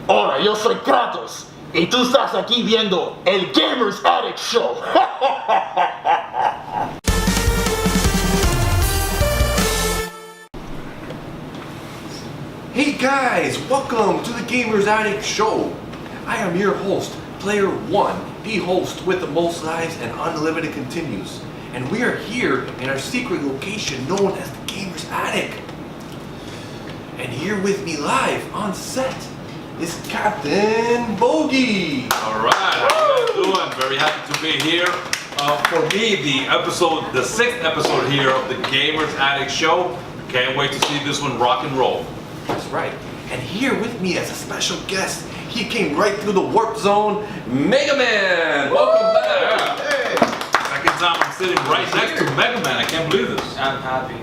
Hola, yo soy Kratos y tú estás aquí viendo el Gamers Addict Show. Hey guys, welcome to the Gamers Addict Show. I am your host, Player 1, the host with the most lives and unlimited continues. And we are here in our secret location known as the Gamers Attic. And here with me live on set is Captain Bogy. Alright, how you guys doing? Very happy to be here. For me, the 6th episode here of the Gamers Addict Show. Can't wait to see this one rock and roll. That's right. And here with me as a special guest, he came right through the warp zone, Megaman. Welcome back. Hey. Second time I'm sitting right next to Megaman. I can't believe this. I'm happy.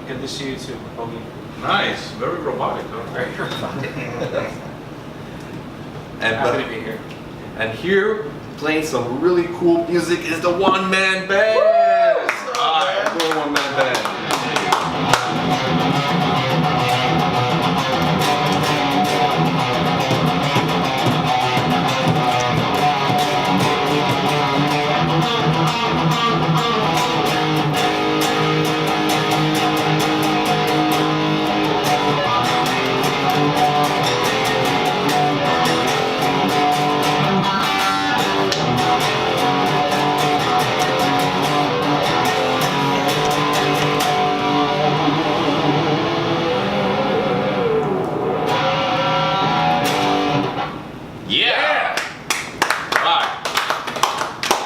Good to see you too, Bogy. Nice. Very robotic. Huh? Very robotic. Happy to be here. And here, playing some really cool music, is the one-man band. Alright, cool one-man band.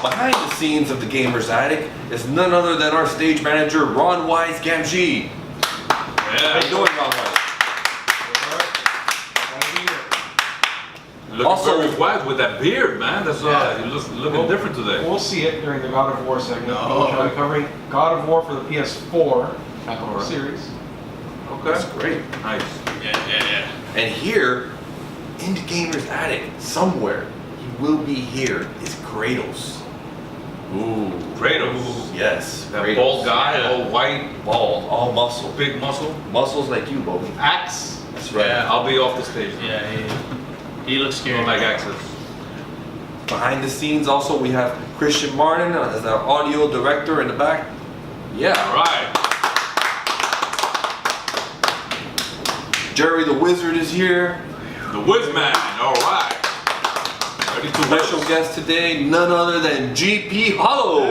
Behind the scenes of the Gamers Attic is none other than our stage manager, Ronwise Gamgee. Yeah. How you doing, Ronwise? Looking Also, very wise with that beard, man. That's you looking different today. We'll see it during the God of War segment. We'll be covering God of War for the PS4 series. Okay. That's great. Nice. Yeah. And here, in the Gamers Attic, somewhere, he will be here, is Kratos. Ooh. Kratos. Yes. That Kratos. bald guy, all white, Bald, all muscle. big muscle. Muscles like you, Bogy. Axe. That's right. Yeah, I'll be off the stage. Yeah, he looks I scary. don't like access. Behind the scenes also we have Christian Martin as our audio director in the back. Yeah. Alright. Jerry the Wizard is here. The Whizman. Alright. Ready to Special whiz. guest today, none other than GP Hollow.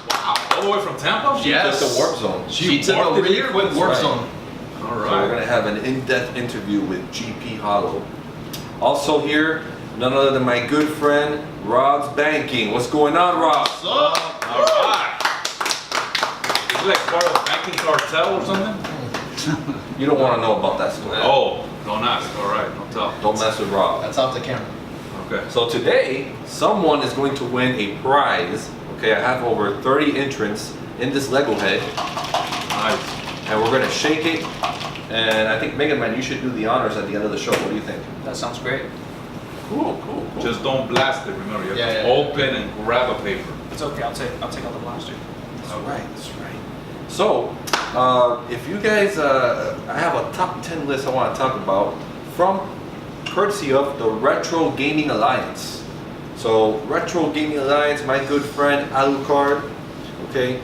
Wow. All the way from Tampa? Yes. Just a warp zone. She took a really quick warp zone. All So we're right. going to have an in-depth interview with GP Hollow. Also here, none other than my good friend, Rob's Banking. What's going on, Rob? All right. Is it like part of a banking cartel or something? You don't want to know about that story. Oh, don't ask. All right, don't tell. Don't mess with Rob. That's off the camera. Okay. So today, someone is going to win a prize. Okay, I have over 30 entrants in this Lego head, Nice. and we're going to shake it. And I think, Megaman, you should do the honors at the end of the show. What do you think? That sounds great. Cool. Just don't blast it. Remember, you have Yeah, to yeah. open and grab a paper. It's okay. I'll take out the blaster. That's right. So, if you guys, I have a top 10 list I want to talk about from courtesy of the Retro Gaming Alliance. So, Retro Gaming Alliance, my good friend Alucard, okay,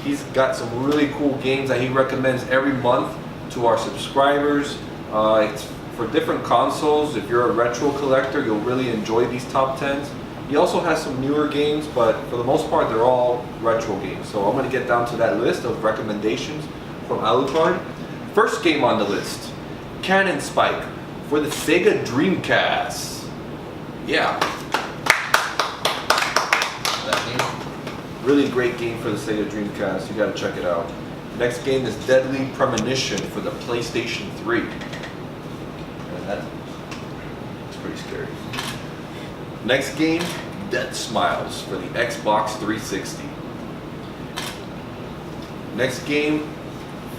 he's got some really cool games that he recommends every month to our subscribers. It's for different consoles. If you're a retro collector, you'll really enjoy these top 10s. He also has some newer games, but for the most part, they're all retro games. So I'm going to get down to that list of recommendations from Alucard. First game on the list, Cannon Spike for the Sega Dreamcast. Yeah. Really great game for the Sega Dreamcast. You got to check it out. Next game is Deadly Premonition for the PlayStation 3. And that's pretty scary. Next game, Dead Smiles for the Xbox 360. Next game,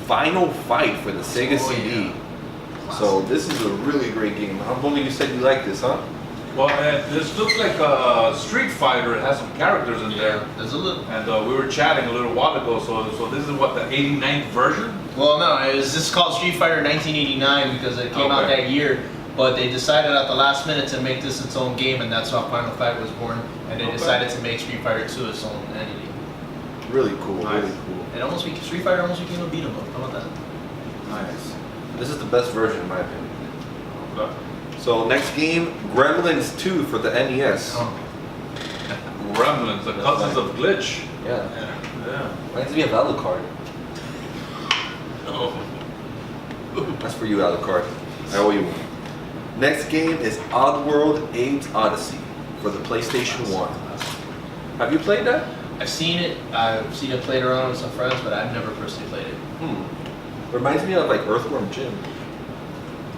Final Fight for the Sega CD. So this is a really great game. How long you said you like this, huh? Well, this looks like a Street Fighter. It has some characters in there. There's a little. And we were chatting a little while ago, so this is what, the 89th version? Well, no, this is called Street Fighter 1989 because it came out that year. But they decided at the last minute to make this its own game, and that's how Final Fight was born. And they decided to make Street Fighter 2 its own entity. Really cool, Nice. really cool. Street Fighter almost became a beat 'em up. How about that? Nice. This is the best version in my opinion. Okay. So next game, Gremlins 2 for the NES. Oh. Gremlins, the cousins of Glitch. Yeah. Yeah. Reminds me of Alucard. Oh. That's for you, Alucard. I owe you one. Next game is Oddworld Abe's Odyssey for the PlayStation 1. Have you played that? I've seen it. I've seen it played around with some friends, but I've never personally played it. Reminds me of like Earthworm Jim.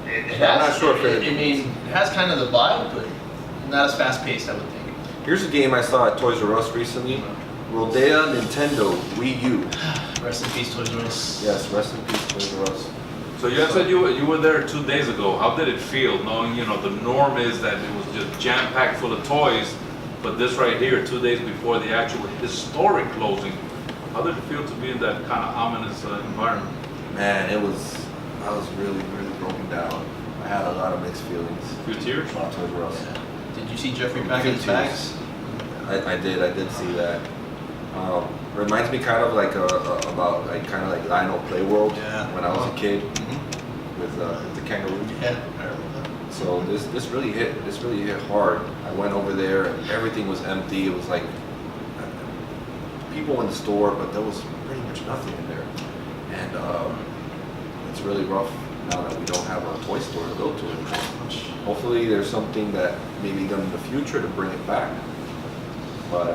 It I'm has, not sure if it- I mean, it has kind of the vibe, but not as fast paced, I would think. Here's a game I saw at Toys R Us recently. Rodea Nintendo Wii U. Rest in peace, Toys R Us. Yes, rest in peace, Toys R Us. So you said you were there 2 days ago. How did it feel, knowing the norm is that it was just jam-packed full of toys, but this right here, 2 days before the actual historic closing, how did it feel to be in that kind of ominous environment? Man, I was really, really broken down. I had a lot of mixed feelings A few tears? about Toys R Us. Did you see Jeffrey packing his bags? I did see that. Reminds me kind of like about like kind of like Lionel Playworld when I was a kid with the kangaroo. Yeah, I remember that. So this really hit hard. I went over there and everything was empty. It was like people in the store, but there was pretty much nothing in there. And it's really rough now that we don't have a toy store to go to anymore. Hopefully there's something that maybe done in the future to bring it back. But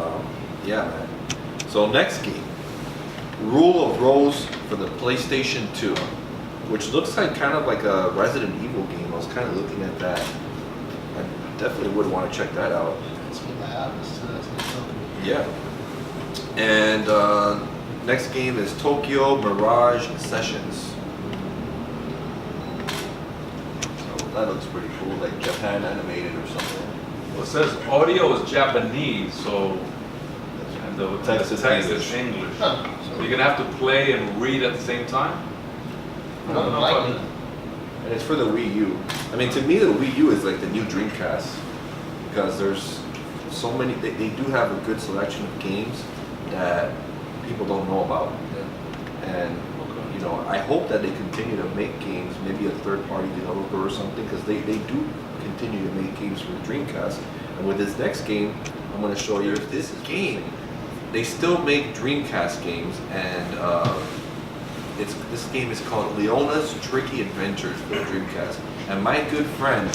yeah, man. So next game, Rule of Rose for the PlayStation 2, which looks like kind of like a Resident Evil game. I was kind of looking at that. I definitely would want to check that out. It's what that happens to us. Yeah. And next game is Tokyo Mirage Sessions. So that looks pretty cool, like Japan animated or something. Well, it says audio is Japanese, so and the text is English. Huh. So you're gonna have to play and read at the same time. I don't know if Likely. And it's for the Wii U. I mean, to me, the Wii U is like the new Dreamcast because there's so many. They do have a good selection of games that people don't know about. And you know, I hope that they continue to make games, maybe a third-party developer or something, because they do continue to make games for the Dreamcast. And with this next game, I'm going to show you this game. They still make Dreamcast games, and this game is called Leona's Tricky Adventures for the Dreamcast. And my good friend,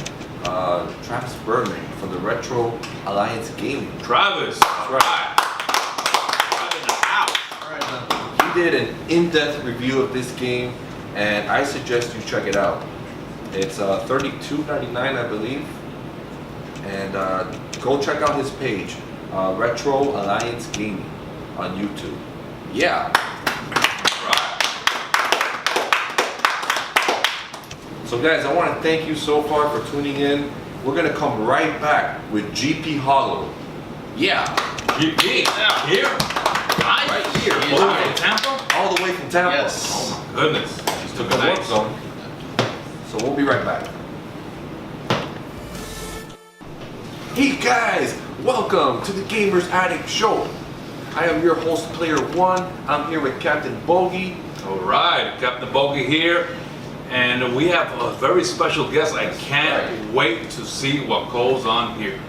Travis Berman from the Retro Alliance Gaming. Travis, That's right. Travis in the house. He did an in-depth review of this game, and I suggest you check it out. It's $32.99, I believe, and go check out his page, Retro Alliance Gaming, on YouTube. Yeah. So guys, I want to thank you so far for tuning in. We're gonna come right back with GP Hollow. Yeah. GP, here? Nice. Right here. All the way from Tampa? All the way from Tampa. Yes. Oh my goodness. Just took a Good work night. zone. So we'll be right back. Hey guys, welcome to the Gamers Addict Show. I am your host, Player One. I'm here with Captain Bogy. All right, Captain Bogy here. And we have a very special guest. I can't wait to see what goes on here.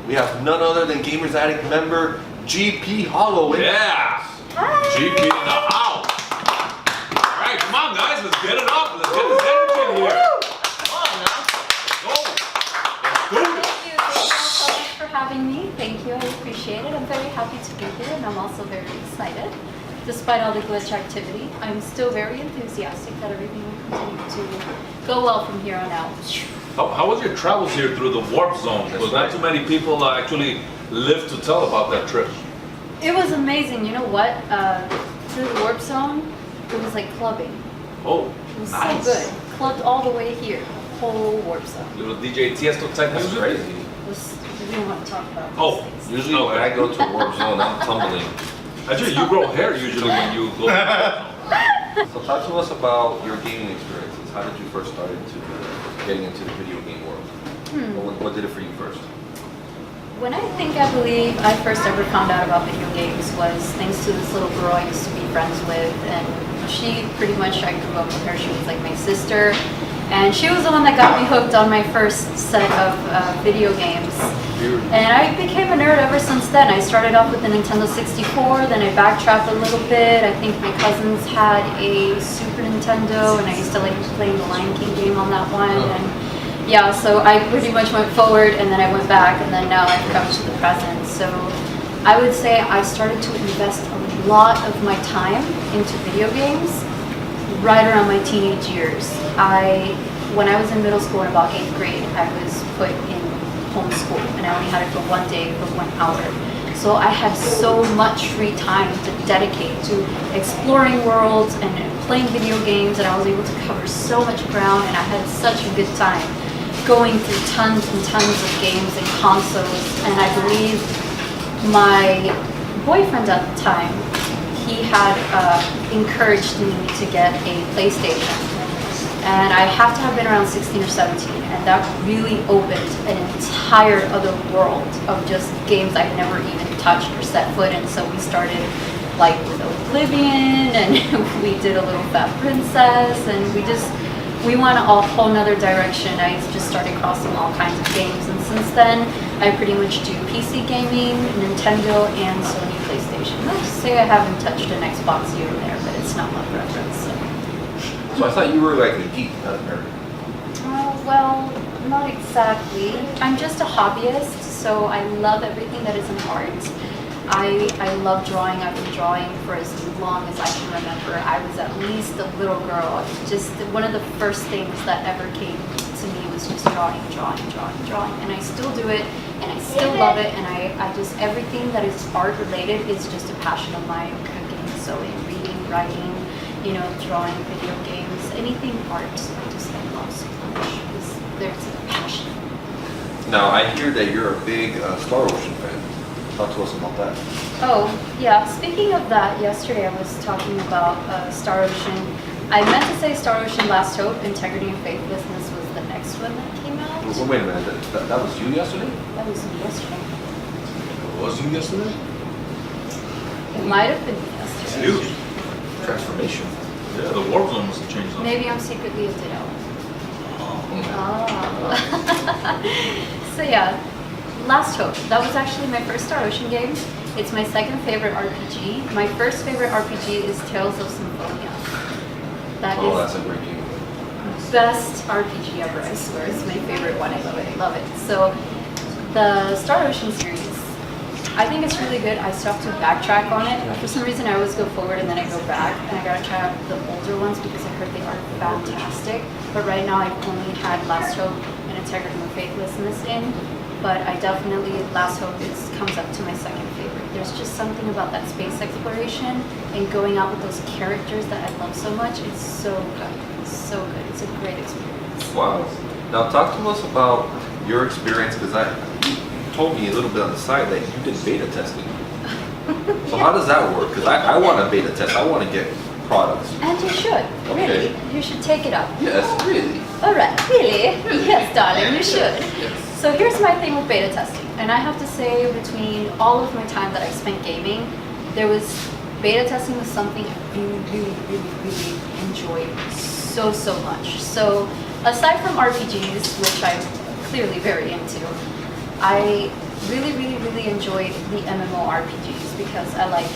We have none other than Gamers Addict member GP Hollow. Yeah! GP in the house. All right, come on, guys. Let's get it up. Let's get this energy in here. Come on, now. Go. Let's do it. Thank you so much for having me. Thank you, I appreciate it. I'm very happy to be here, and I'm also very excited. Despite all the glitch activity, I'm still very enthusiastic that everything will continue to go well from here on out. How was your travels here through the warp zone? Because not too many people actually live to tell about that trip. It was amazing. You know what? Through the warp zone, it was like clubbing. Oh, It was nice. so good. Clubbed all the way here. whole warp zone. Little DJ Tiesto type That's music. crazy. We don't want to talk about these Oh. things. Usually when I go to a warp zone, I'm tumbling. Actually, you grow hair usually when you go. So talk to us about your gaming experiences. How did you first start into getting into the video game world? What did it for you first? When I believe I first ever found out about video games was thanks to this little girl I used to be friends with, and she pretty much, I grew up with her, she was like my sister, and she was the one that got me hooked on my first set of video games. And I became a nerd ever since then. I started off with the Nintendo 64, then I backtracked a little bit. I think my cousins had a Super Nintendo, and I used to like playing the Lion King game on that one. And yeah, so I pretty much went forward, and then I went back, and then now I've come to the present. So I would say I started to invest a lot of my time into video games right around my teenage years. When I was in middle school in about 8th grade, I was put in homeschool, and I only had it for 1 day for 1 hour. So I had so much free time to dedicate to exploring worlds and playing video games, and I was able to cover so much ground, and I had such a good time going through tons and tons of games and consoles. And I believe my boyfriend at the time, he had encouraged me to get a PlayStation. And I have to have been around 16 or 17, and that really opened an entire other world of just games I'd never even touched or set foot in. So we started like with Oblivion, and we did a little Fat Princess, and we went a whole nother direction. I just started crossing all kinds of games, and since then I pretty much do PC gaming, Nintendo, and Sony PlayStation. Not to say I haven't touched an Xbox here and there, but it's not my preference. So I thought you were like a geek, not a nerd. Well, not exactly. I'm just a hobbyist, so I love everything that is an art. I love drawing. I've been drawing for as long as I can remember. I was at least a little girl. Just one of the first things that ever came to me was just drawing. And I still do it, and I still love it, and I just, everything that is art related is just a passion of mine. Cooking, sewing, reading, writing, drawing, video games, anything art. I just love so much because there's a passion. Now I hear that you're a big Star Ocean fan. Talk to us about that. Oh, yeah. Speaking of that, yesterday I was talking about Star Ocean. I meant to say Star Ocean Last Hope, Integrity and Faithlessness was the next one that came out. Well, wait a minute, that was you yesterday? That was yesterday. Was you yesterday? It might have been yesterday. Huge. Transformation. Yeah, the warp zone must have changed. Maybe I'm secretly a ditto. So yeah, Last Hope. That was actually my first Star Ocean game. It's my second favorite RPG. My first favorite RPG is Tales of Symphonia. That's a great game. Best RPG ever, I swear. It's my favorite one. I love it. So the Star Ocean series, I think it's really good. I still have to backtrack on it. For some reason, I always go forward and then I go back, and I gotta try out the older ones because I heard they are fantastic. But right now, I've only had Last Hope and Integrity and Faithlessness in. But I definitely, Last Hope comes up to my second favorite. There's just something about that space exploration and going out with those characters that I love so much. It's so good. It's so good. It's a great experience. Wow. Now talk to us about your experience, because you told me a little bit on the side that you did beta testing. So how does that work? Because I want to beta test. I want to get products. And you should. Okay. Really. You should take it up. Yes, really. All right. Really? Yes, darling. You should. So here's my thing with beta testing, and I have to say, between all of my time that I spent gaming, beta testing was something I really enjoyed so much. So aside from RPGs, which I'm clearly very into, I really enjoyed the MMORPGs because I like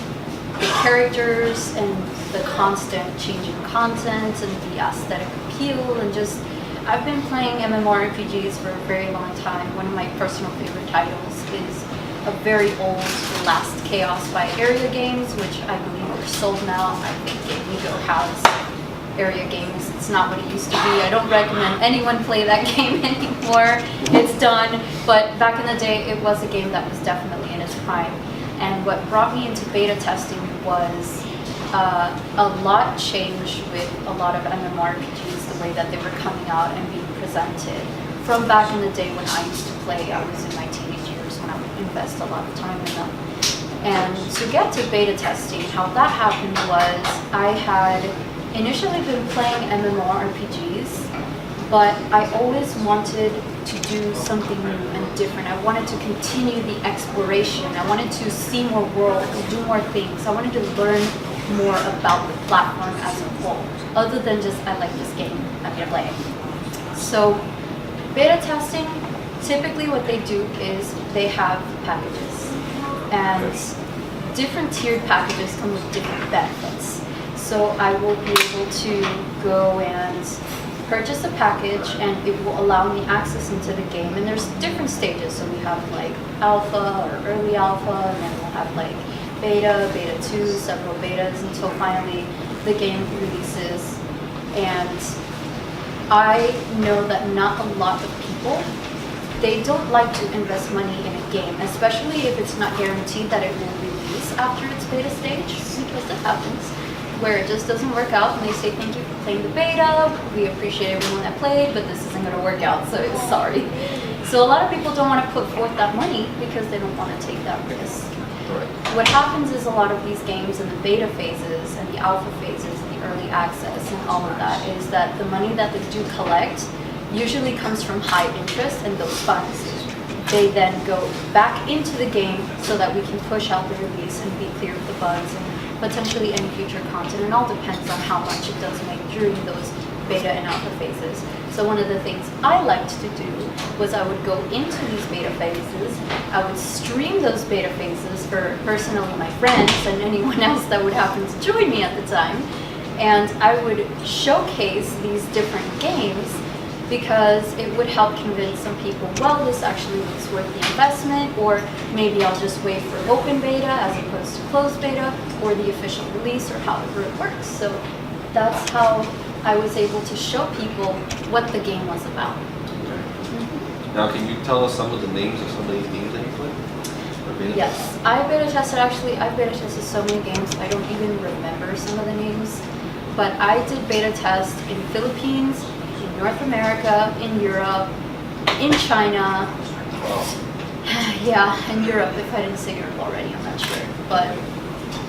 the characters and the constant changing content and the aesthetic appeal, and just I've been playing MMORPGs for a very long time. One of my personal favorite titles is a very old Last Chaos by Area Games, which I believe are sold now. I think Gamgee has Area Games. It's not what it used to be. I don't recommend anyone play that game anymore. It's done. But back in the day, it was a game that was definitely in its prime. And what brought me into beta testing was a lot changed with a lot of MMORPGs, the way that they were coming out and being presented. From back in the day when I used to play, I was in my teenage years when I would invest a lot of time in them. And to get to beta testing, how that happened was I had initially been playing MMORPGs, but I always wanted to do something new and different. I wanted to continue the exploration. I wanted to see more worlds, do more things. I wanted to learn more about the platform as a whole, other than just, I like this game, I'm gonna play it. So beta testing, typically what they do is they have packages, and different tiered packages come with different benefits. So I will be able to go and purchase a package, and it will allow me access into the game. And there's different stages. So we have like alpha or early alpha, and then we'll have like beta, beta 2, several betas until finally the game releases. And I know that not a lot of people, they don't like to invest money in a game, especially if it's not guaranteed that it will release after its beta stage, because it happens, where it just doesn't work out and they say thank you for playing the beta, we appreciate everyone that played, but this isn't going to work out, so sorry. So a lot of people don't want to put forth that money because they don't want to take that risk. Right. What happens is a lot of these games in the beta phases and the alpha phases and the early access and all of that is that the money that they do collect usually comes from high interest, and those funds, they then go back into the game so that we can push out the release and be clear of the bugs and potentially any future content. It all depends on how much it does make during those beta and alpha phases. So one of the things I liked to do was I would go into these beta phases, I would stream those beta phases for personally my friends and anyone else that would happen to join me at the time, and I would showcase these different games because it would help convince some people, well, this actually looks worth the investment, or maybe I'll just wait for open beta as opposed to closed beta, or the official release, or however it works. So that's how I was able to show people what the game was about. Okay. Now, can you tell us some of the names of some of these games that you played? Yes, I beta tested so many games, I don't even remember some of the names, but I did beta test in Philippines, in North America, in Europe, in China. Wow. Yeah, in Europe, if I didn't say Europe already, I'm not sure. But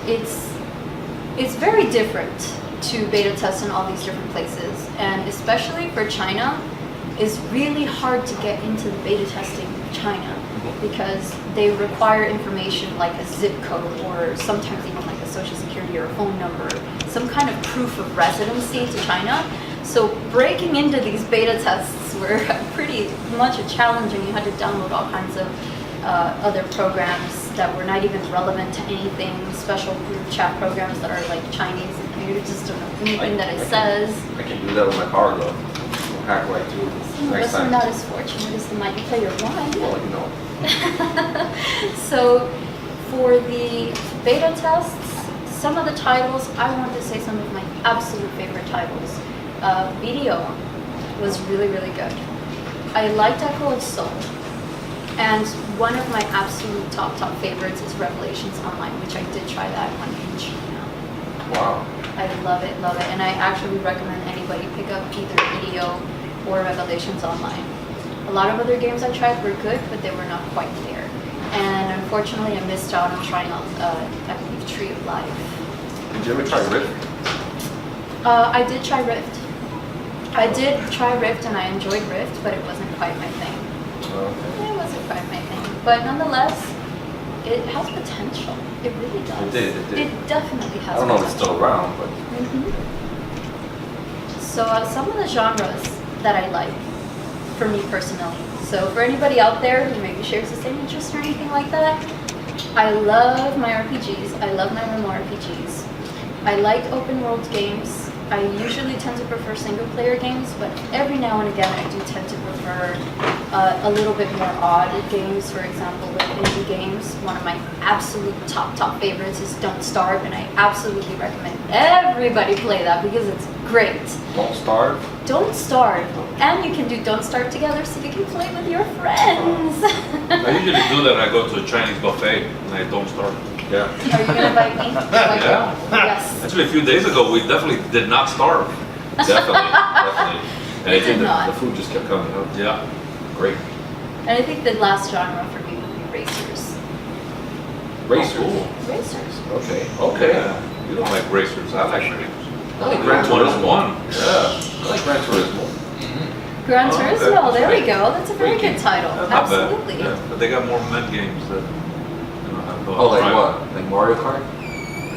it's very different to beta test in all these different places. And especially for China, it's really hard to get into the beta testing in China because they require information like a zip code, or sometimes even like a social security or a phone number, some kind of proof of residency to China. So breaking into these beta tests were pretty much a challenge, and you had to download all kinds of other programs that were not even relevant to anything, special group chat programs that are like Chinese, and you just don't know anything that it says. I can do that with my car though. Hack right through Some of us are not as fortunate as the Mighty Player One. Well, you know. So for the beta tests, some of the titles, I want to say some of my absolute favorite titles. BDO was really, really good. I liked Echo of Soul. And one of my absolute top favorites is Revelations Online, which I did try that one in China. Wow. I love it, and I actually recommend anybody pick up either BDO or Revelations Online. A lot of other games I tried were good, but they were not quite there. And unfortunately, I missed out on trying out, I believe, Tree of Life. Did you ever try Rift? I did try Rift. And I enjoyed Rift, but it wasn't quite my thing. Okay. It wasn't quite my thing. But nonetheless, it has potential. It really does. It did. It definitely has potential. I don't know if it's still around, but... So some of the genres that I like, for me personally. So for anybody out there who maybe shares the same interest or anything like that, I love my RPGs. I love my MMORPGs. I like open world games. I usually tend to prefer single player games, but every now and again I do tend to prefer a little bit more odd games. For example, with indie games, one of my absolute top favorites is Don't Starve, and I absolutely recommend everybody play that because it's great. Don't Starve? Don't Starve. And you can do Don't Starve together so you can play with your friends. I usually do that. I go to a Chinese buffet and I don't starve. Yeah. Are you going to invite me? Yeah. Yes. Actually, a few days ago, we definitely did not starve. Definitely. And It did not. the food just kept coming out. Yeah. Great. And I think the last genre for me would be racers. Racers. Oh, Racers. Okay. Okay. Yeah. You don't like racers. I like racers. I like Gran Turismo. Yeah. I like Gran Turismo. Gran Oh, Turismo, okay. there we go. That's a very Great good title. That's not bad. Absolutely. Yeah. But they got more med games that, you know, have Oh, like drive. what? Like Mario Kart?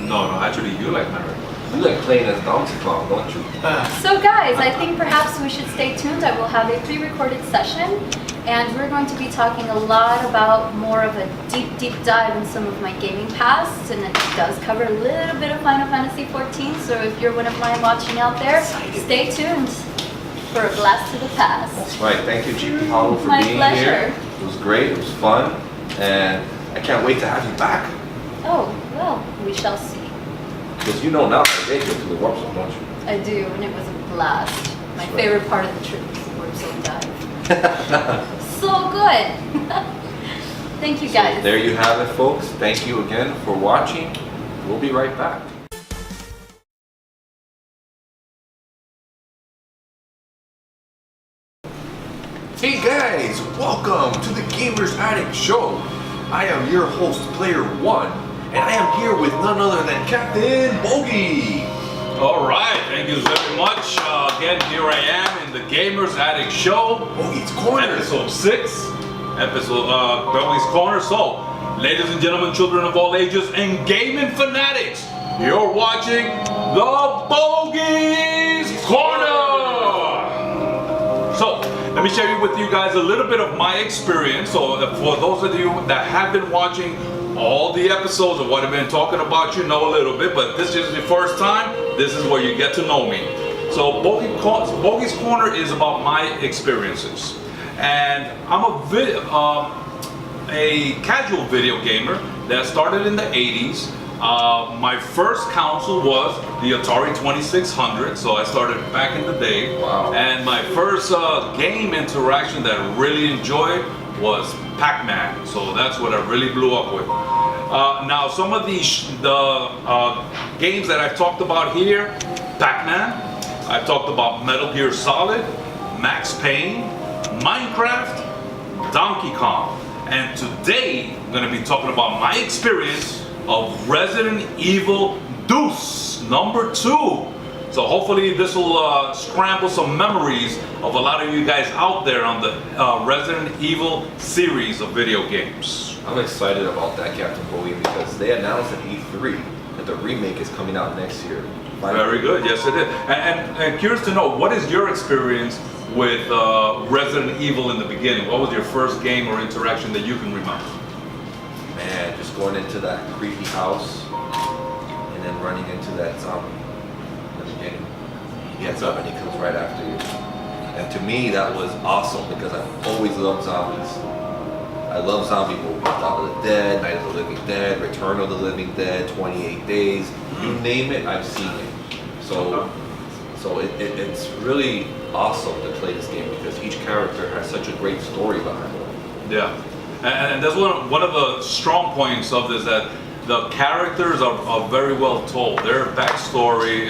No, actually you like Mario Kart. You like playing as Donkey Kong, don't you? So guys, I think perhaps we should stay tuned. I will have a pre-recorded session and we're going to be talking a lot about more of a deep dive in some of my gaming past, and it does cover a little bit of Final Fantasy 14, so if you're one of mine watching out there, stay tuned for a blast to the past. That's right. Thank you, GP Hollow, for My being pleasure. here. It was great. It was fun. And I can't wait to have you back. Oh, well, we shall see. Because you know now how to get here to the warp zone, don't you? I do, and it was a blast. My That's right. favorite part of the trip was the warp zone dive. So good. Thank you guys. So there you have it, folks. Thank you again for watching. We'll be right back. Hey guys, welcome to the Gamers Addict Show. I am your host, Player One, and I am here with none other than Captain Bogy. All right, thank you very much. Again, here I am in the Gamers Addict Show. Bogy's Corner. Episode 6. Bogy's Corner. So, ladies and gentlemen, children of all ages, and gaming fanatics, you're watching the Bogy's Corner. So, let me share with you guys a little bit of my experience. So, for those of you that have been watching all the episodes of what I've been talking about, you know a little bit, but this is the first time, this is where you get to know me. So Bogy's Corner is about my experiences. And I'm a casual video gamer that started in the 80s. My first console was the Atari 2600, so I started back in the day. Wow. And my first game interaction that I really enjoyed was Pac-Man, so that's what I really blew up with. Now, some of the games that I've talked about here: Pac-Man. I've talked about Metal Gear Solid, Max Payne, Minecraft, Donkey Kong, and today I'm going to be talking about my experience of Resident Evil Deuce #2. So hopefully this will scramble some memories of a lot of you guys out there on the Resident Evil series of video games. I'm excited about that, Captain Bowie, because they announced at E3 that the remake is coming out next year. Very good, yes it is. And curious to know, what is your experience with Resident Evil in the beginning? What was your first game or interaction that you can remember? Man, just going into that creepy house and then running into that zombie in the beginning. He gets up and he comes right after you. And to me, that was awesome because I've always loved zombies. I love zombie movies. Dawn of the Dead, Night of the Living Dead, Return of the Living Dead, 28 Days. You name it, I've seen it. So it's really awesome to play this game because each character has such a great story behind it. Yeah, and that's one of the strong points of this, that the characters are very well told. Their backstory,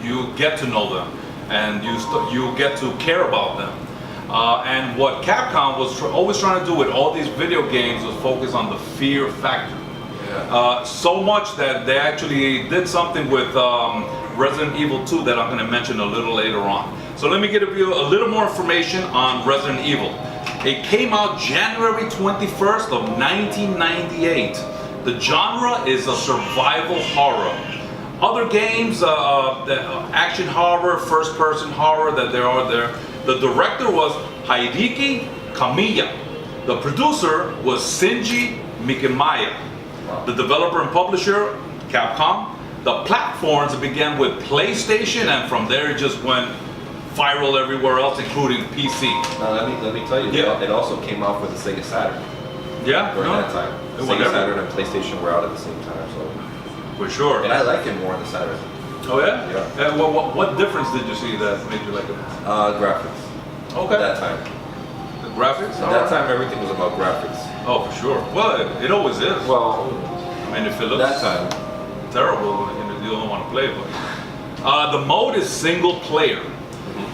you get to know them, and you get to care about them. And what Capcom was always trying to do with all these video games was focus on the fear factor. Yeah. So much that they actually did something with Resident Evil 2 that I'm going to mention a little later on. So let me give you a little more information on Resident Evil. It came out January 21st of 1998. The genre is a survival horror. Other games, action horror, first-person horror that there are there. The director was Hideki Kamiya. The producer was Shinji Mikamiya. The developer and publisher, Capcom. The platforms began with PlayStation, and from there it just went viral everywhere else, including PC. Now let me tell you, Yeah. it also came out for the Sega Saturn Yeah, during that time. It Sega went Saturn and PlayStation were out at the same time, so. for sure. And I like it more on the Saturn. Oh yeah? Yeah. And what difference did you see that made you like it? Graphics. Okay. At that time. The graphics? At that time, everything was about graphics. Oh, for sure. Well, it always is. Well, I mean, if it at looks that time. terrible, you don't want to play it. But the mode is single player.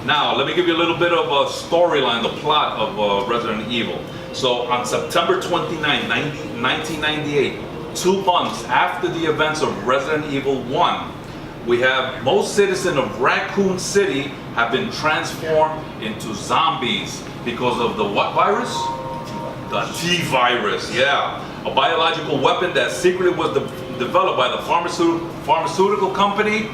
Now, let me give you a little bit of a storyline, the plot of Resident Evil. So, on September 29, 1998, 2 months after the events of Resident Evil 1, we have most citizens of Raccoon City have been transformed into zombies because of the what virus? The T virus, yeah. A biological weapon that secretly was developed by the pharmaceutical company,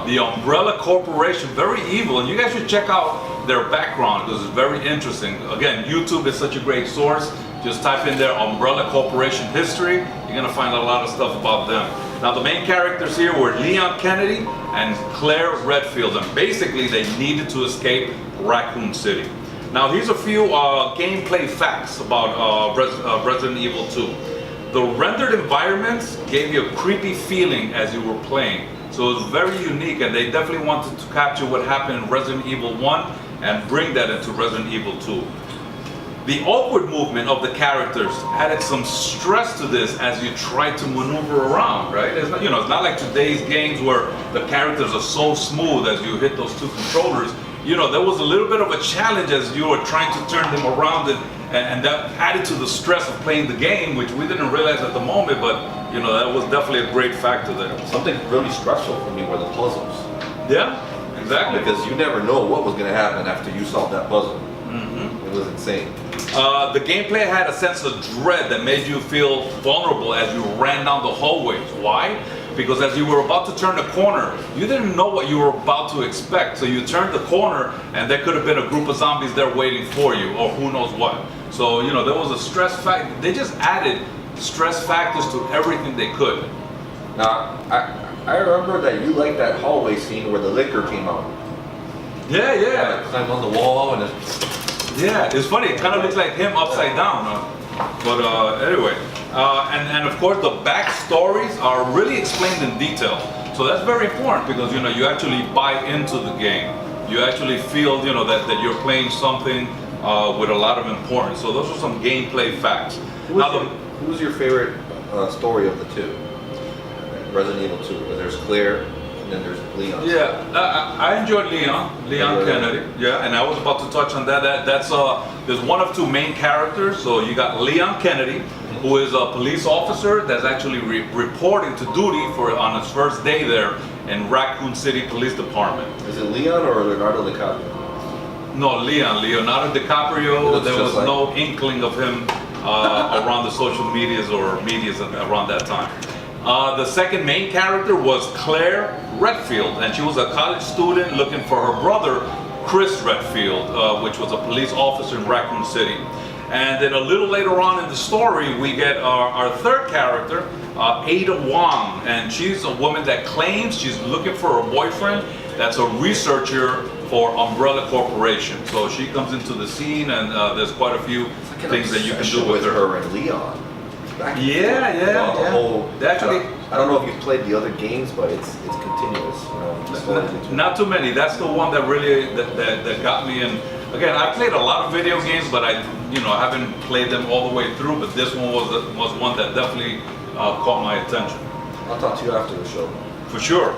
the Umbrella Corporation. Very evil, and you guys should check out their background because it's very interesting. Again, YouTube is such a great source. Just type in their Umbrella Corporation history. You're gonna find a lot of stuff about them. Now the main characters here were Leon Kennedy and Claire Redfield, and basically they needed to escape Raccoon City. Now here's a few gameplay facts about Resident Evil 2. The rendered environments gave you a creepy feeling as you were playing. So it was very unique, and they definitely wanted to capture what happened in Resident Evil 1 and bring that into Resident Evil 2. The awkward movement of the characters added some stress to this as you try to maneuver around, right? It's not, you know, it's not like today's games where the characters are so smooth as you hit those 2 controllers. You know, there was a little bit of a challenge as you were trying to turn them around, and that added to the stress of playing the game, which we didn't realize at the moment, but you know, that was definitely a great factor there. Something really stressful for me were the puzzles. Yeah, exactly. Because you never know what was going to happen after you solved that puzzle. It was insane. The gameplay had a sense of dread that made you feel vulnerable as you ran down the hallways. Why? Because as you were about to turn the corner, you didn't know what you were about to expect. So you turned the corner and there could have been a group of zombies there waiting for you, or who knows what. So, you know, there was a stress factor. They just added stress factors to everything they could. Now, I remember that you liked that hallway scene where the liquor came out. Yeah, yeah. Climb on the wall and yeah, it's funny. It kind of looks like him upside down. But anyway, and of course the backstories are really explained in detail. So that's very important because, you know, you actually buy into the game. You actually feel, you know, that you're playing something with a lot of importance. So those are some gameplay facts. Who was your favorite story of the 2? Resident Evil 2. There's Claire, and then there's Leon. Yeah, I enjoyed Leon Kennedy. Yeah, and I was about to touch on that. There's one of 2 main characters. So you got Leon Kennedy, who is a police officer that's actually reporting to duty on his first day there in Raccoon City Police Department. Is it Leon or Leonardo DiCaprio? No, Leonardo DiCaprio. There was like... no inkling of him around the social medias or medias around that time. The second main character was Claire Redfield, and she was a college student looking for her brother, Chris Redfield, which was a police officer in Raccoon City. And then a little later on in the story, we get our third character, Ada Wong, and she's a woman that claims she's looking for a boyfriend that's a researcher for Umbrella Corporation. So she comes into the scene, and there's quite a few things that you can do with her. And Leon. Yeah. Whole, Actually, I don't know if you've played the other games, but it's continuous. You know, not too many. That's the one that really that got me. And again, I played a lot of video games, but I haven't played them all the way through. But this one was one that definitely caught my attention. I'll talk to you after the show. For sure.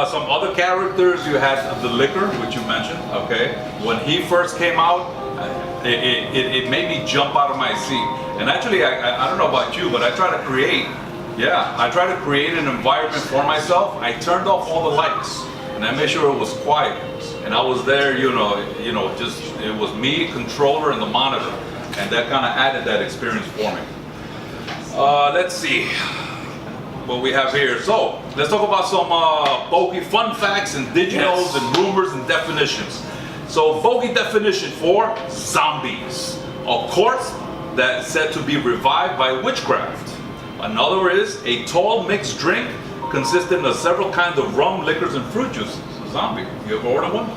Some other characters, you had the Liquor, which you mentioned. Okay, when he first came out, it made me jump out of my seat. And actually, I don't know about you, but I try to create an environment for myself. I turned off all the lights, and I made sure it was quiet. And I was there, just it was me, controller, and the monitor, and that kind of added that experience for me. Let's see what we have here. So let's talk about some Bogy fun facts and digitals and rumors and definitions. So Bogy definition for zombies: a corpse that's said to be revived by witchcraft. Another is a tall mixed drink consisting of several kinds of rum, liquors, and fruit juices. A zombie. You ever order one?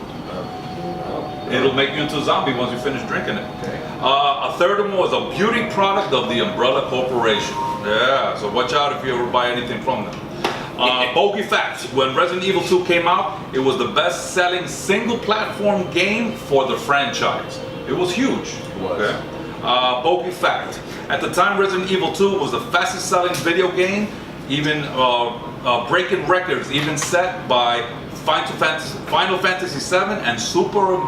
It'll make you into a zombie once you finish drinking it. Okay. A third one was a beauty product of the Umbrella Corporation. Yeah, so watch out if you ever buy anything from them. Bogy fact: when Resident Evil 2 came out, it was the best-selling single-platform game for the franchise. It was huge. It was. Okay? Bogy fact: at the time, Resident Evil 2 was the fastest-selling video game, even breaking records, even set by Final Fantasy 7 and Super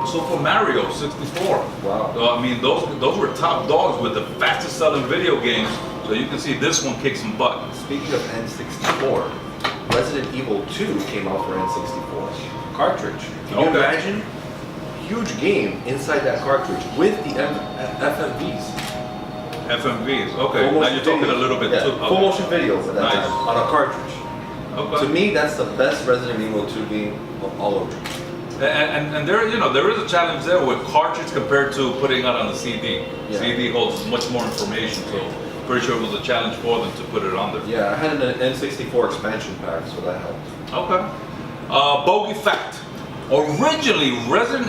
Mario 64. Wow. So, I mean, those were top dogs with the fastest selling video games. So you can see this one kicked some butt. Speaking of N64, Resident Evil 2 came out for N64 cartridge. Can you imagine? Huge game inside that cartridge with the FMVs. FMVs, okay. Full Now you're talking a little bit too. Full motion videos at that Nice. time on a cartridge. Okay. To me, that's the best Resident Evil 2 game of all over. And there, there is a challenge there with cartridge compared to putting it on the CD. Yeah. CD holds much more information, so pretty sure it was a challenge for them to put it on there. Yeah, I had an N64 expansion pack, so that helped. Okay. Bogy fact. Originally, Resident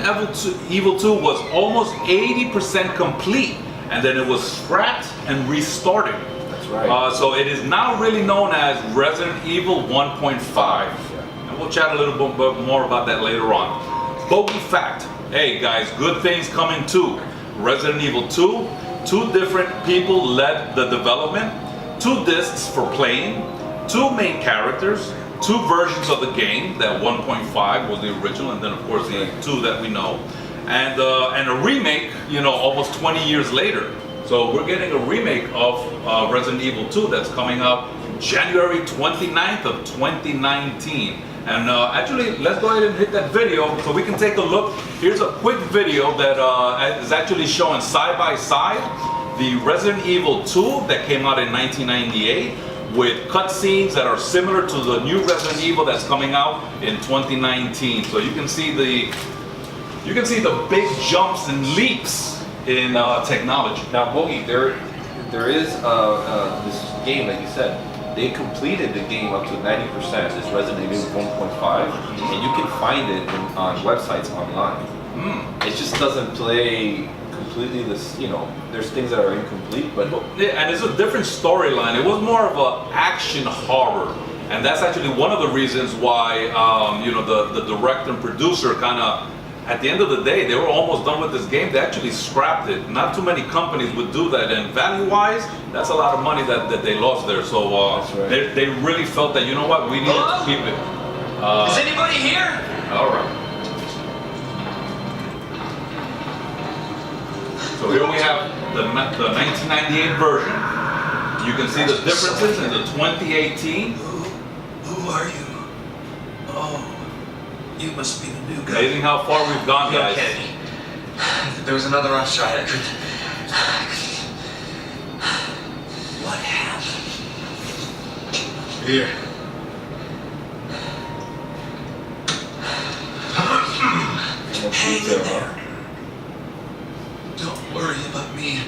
Evil 2 was almost 80% complete, and then it was scrapped and restarted. That's right. So it is now really known as Resident Evil 1.5. And we'll chat a little bit more about that later on. Bogy fact. Hey guys, good things coming too. Resident Evil 2, 2 different people led the development, 2 discs for playing, 2 main characters, 2 versions of the game. That 1.5 was the original, and then of course the 2 that we know, and a remake. Almost 20 years later. So we're getting a remake of Resident Evil 2 that's coming out January 29th of 2019. And actually, let's go ahead and hit that video so we can take a look. Here's a quick video that is actually showing side by side the Resident Evil 2 that came out in 1998 with cutscenes that are similar to the new Resident Evil that's coming out in 2019. So you can see the big jumps and leaps in technology. Now, Bogy, there is this game that you said. They completed the game up to 90%. It's Resident Evil 1.5, and you can find it on websites online. It just doesn't play completely this. There's things that are incomplete, but yeah, and it's a different storyline. It was more of an action horror, and that's actually one of the reasons why the director and producer kind of, at the end of the day, they were almost done with this game. They actually scrapped it. Not too many companies would do that, and value-wise, that's a lot of money that they lost there. So right. they really felt that, we needed to keep it. Is anybody here? All right. So here we have the 1998 version. You can see the differences in the 2018. Who are you? Oh, you must be the new guy. Amazing how far we've gone, guys. Kennedy. There was another outside. What happened? Here. Hang in there. Don't worry about me.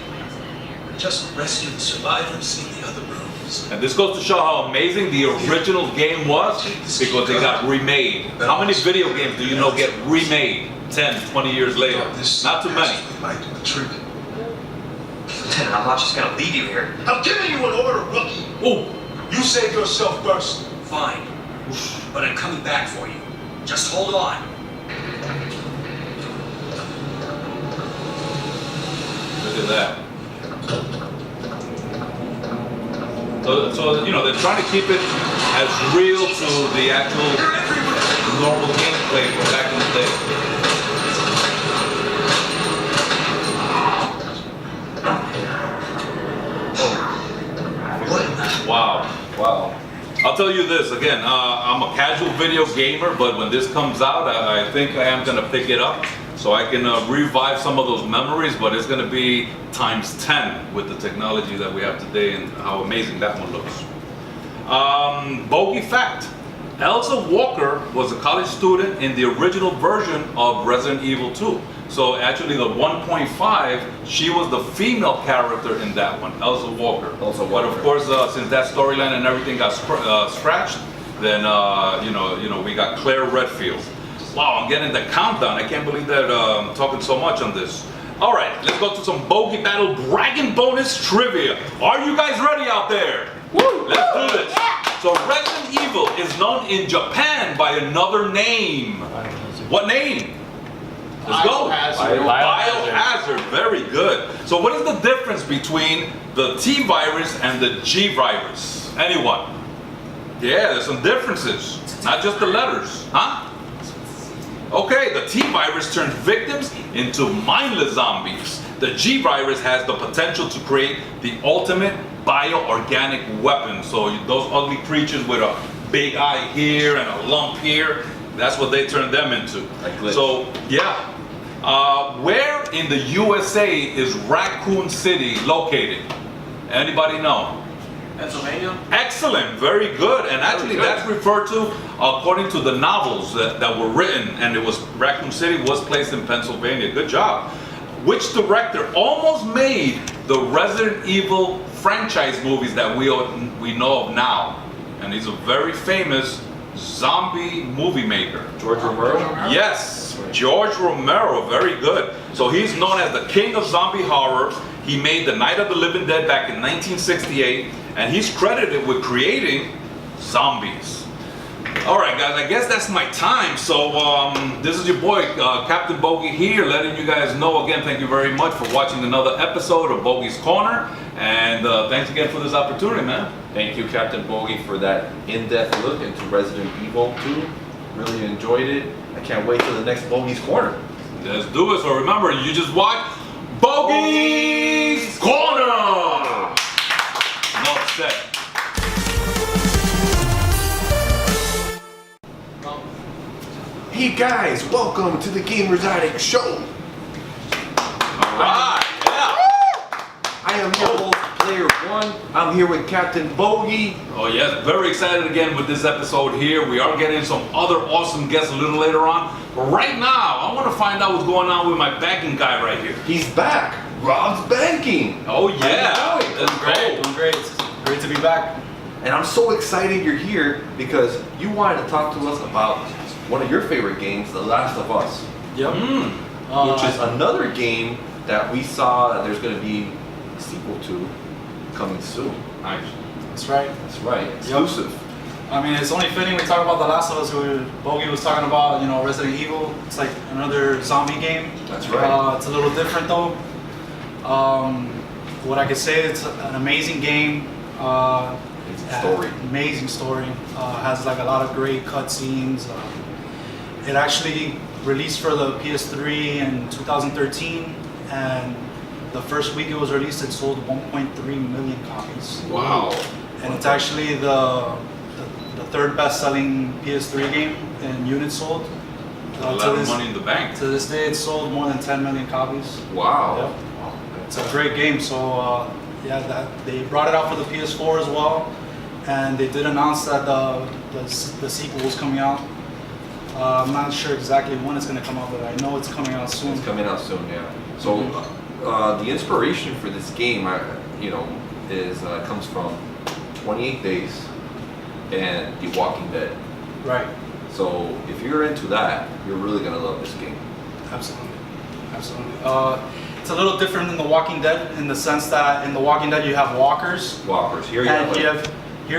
Just rescue the survivors in the other rooms. And this goes to show how amazing the original game was, because they got remade. How many video games do you know get remade 10, 20 years later? Not too many. Lieutenant, I'm not just gonna leave you here. I'm giving you an order, rookie. Oh, You save yourself first. Fine. But I'm coming back for you. Just hold on. look at that. So they're trying to keep it as real to the actual normal gameplay from back in the day. Wow. I'll tell you this again. I'm a casual video gamer, but when this comes out, I think I am gonna pick it up so I can revive some of those memories. But it's gonna be times 10 with the technology that we have today and how amazing that one looks. Bogy fact: Elsa Walker was a college student in the original version of Resident Evil 2. So actually, the 1.5, she was the female character in that one, Elsa Walker. But of course, since that storyline and everything got scratched, then we got Claire Redfield. Wow, I'm getting the countdown. I can't believe that I'm talking so much on this. All right, let's go to some Bogy Battle bragging bonus trivia. Are you guys ready out there? Woo! Let's do this. So Resident Evil is known in Japan by another name. What name? Let's go. Biohazard. Very good. So what is the difference between the T virus and the G virus? Anyone? Yeah, there's some differences. Not just the letters. Huh? Okay, the T virus turns victims into mindless zombies. The G virus has the potential to create the ultimate bioorganic weapon. So those ugly creatures with a big eye here and a lump here, that's what they turn them into. So yeah. Where in the USA is Raccoon City located? Anybody know? Pennsylvania? Excellent, very good. And actually that's referred to according to the novels that were written, and it was Raccoon City was placed in Pennsylvania. Good job. Which director almost made the Resident Evil franchise movies that we know of now? And he's a very famous zombie movie maker. George Romero? Yes, George Romero, very good. So he's known as the king of zombie horror. He made The Night of the Living Dead back in 1968, and he's credited with creating zombies. All right, guys, I guess that's my time. So this is your boy, Captain Bogy here, letting you guys know again, thank you very much for watching another episode of Bogy's Corner. And thanks again for this opportunity, man. Thank you, Captain Bogy, for that in-depth look into Resident Evil 2. Really enjoyed it. I can't wait till the next Bogy's Corner. Let's do it. So remember, you just watch Bogy's Corner. No set. Hey guys, welcome to the Gamers Addict Show. Alright, yeah. I am your host, Player One. I'm here with Captain Bogy. Oh yes, very excited again with this episode here. We are getting some other awesome guests a little later on. But right now, I want to find out what's going on with my banking guy right here. He's back. Rob's banking. Oh yeah. How you doing? Let's go. Doing great. It's great to be back. And I'm so excited you're here because you wanted to talk to us about one of your favorite games, The Last of Us. Yep. Which is another game that we saw that there's going to be a sequel to coming soon. Nice. That's right. That's right, exclusive. I mean, it's only fitting we talk about The Last of Us. Bogy was talking about, you know, Resident Evil. It's like another zombie game. That's right. It's a little different though. What I could say, it's an amazing game. Story. Amazing story. Has like a lot of great cutscenes. It actually released for the PS3 in 2013, and the first week it was released, it sold 1.3 million copies. Wow. And it's actually the third best-selling PS3 game in units sold. A lot of money in the bank. To this day, it's sold more than 10 million copies. Wow. Yep. It's a great game. So yeah, they brought it out for the PS4 as well, and they did announce that the sequel was coming out. I'm not sure exactly when it's going to come out, but I know it's coming out soon. It's coming out soon, yeah. So the inspiration for this game, is comes from 28 Days and The Walking Dead. Right. So if you're into that, you're really gonna love this game. Absolutely. It's a little different than The Walking Dead in the sense that in The Walking Dead you have walkers. Here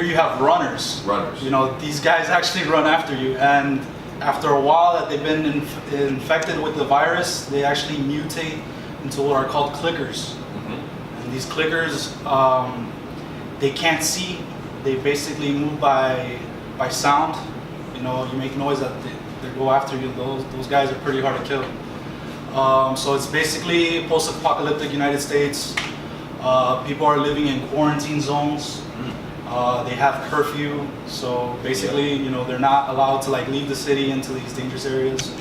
you have runners. Runners. You know, these guys actually run after you, and after a while that they've been infected with the virus, they actually mutate into what are called clickers. Mm-hmm. And these clickers, they can't see. They basically move by sound. You know, you make noise that they go after you. Those guys are pretty hard to kill. So it's basically post-apocalyptic United States. People are living in quarantine zones. They have curfew, so basically, you know, they're not allowed to like leave the city into these dangerous areas.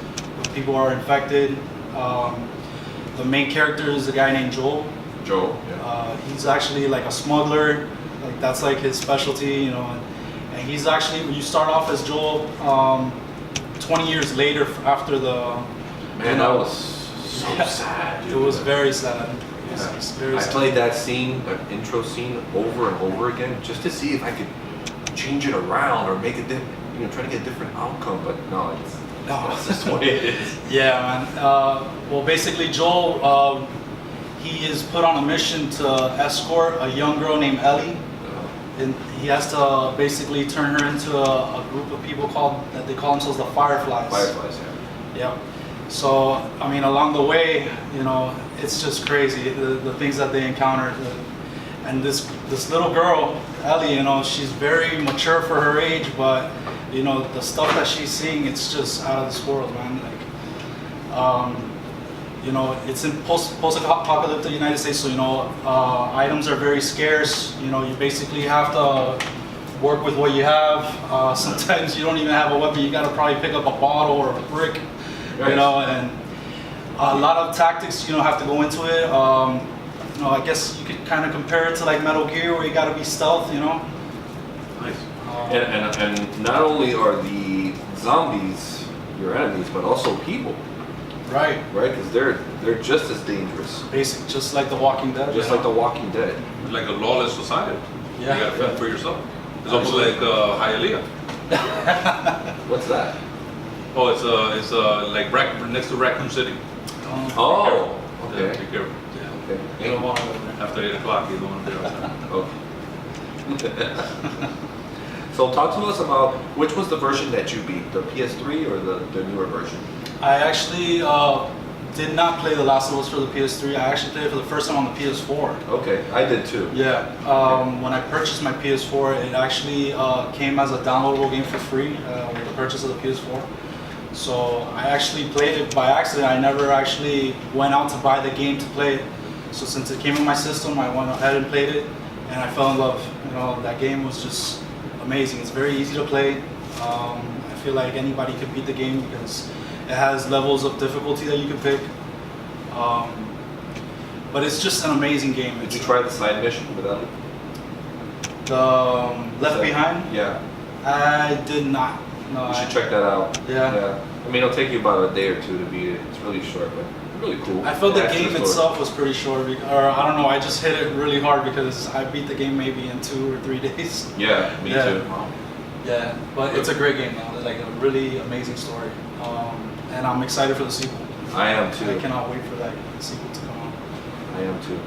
People are infected. The main character is a guy named Joel. Joel. Yeah. He's actually like a smuggler. Like that's like his specialty, you know. And he's actually, you start off as Joel 20 years later after the. Man, that was so sad. Dude. It was very sad. I played that scene, that intro scene, over and over again just to see if I could change it around or make it, try to get a different outcome. But no, it's just the way it is. Yeah, man. Well, basically, Joel, he is put on a mission to escort a young girl named Ellie, and he has to basically turn her into a group of people that they call themselves the Fireflies. Fireflies, yeah. Yeah. So, I mean, along the way, you know, it's just crazy, the things that they encounter. And this little girl, Ellie, you know, she's very mature for her age, but you know, the stuff that she's seeing, it's just out of this world, man. Like, you know, it's in post-apocalyptic United States, so, you know, items are very scarce. You know, you basically have to work with what you have. Sometimes you don't even have a weapon. You gotta probably pick up a bottle or a brick, you know, and a lot of tactics, you know, have to go into it. You know, I guess you could kind of compare it to like Metal Gear, where you gotta be stealth, you know. Nice. And not only are the zombies your enemies, but also people. Right. Right, because they're just as dangerous. Basic, just like The Walking Dead. Just like The Walking Dead. It's like a lawless society. Yeah. You gotta fend for yourself. It's almost like Hialeah. What's that? Oh, it's like next to Raccoon City. Oh, Yeah, okay. be careful. Okay. You don't want to live there. After 8 o'clock, you don't want to be outside. Okay. So talk to us about which was the version that you beat, the PS3 or the newer version? I actually did not play The Last of Us for the PS3. I actually played it for the first time on the PS4. Okay, I did too. Yeah. When I purchased my PS4, it actually came as a downloadable game for free with the purchase of the PS4. So I actually played it by accident. I never actually went out to buy the game to play it. So since it came in my system, I went ahead and played it, and I fell in love. You know, that game was just amazing. It's very easy to play. I feel like anybody could beat the game because it has levels of difficulty that you can pick. But it's just an amazing game. Did you try the side mission without it? The Left Behind? Yeah. I did not. No, You should check that out. Yeah. I mean, it'll take you about a day or two to beat it. It's really short, but really cool. I felt the It adds to game story. itself was pretty short, or I don't know, I just hit it really hard because I beat the game maybe in 2 or 3 days. Yeah, me Yeah. too. Yeah, but it's a great game now. It's like a really amazing story. And I'm excited for the sequel. I am too. I cannot wait for that sequel to come out. I am too.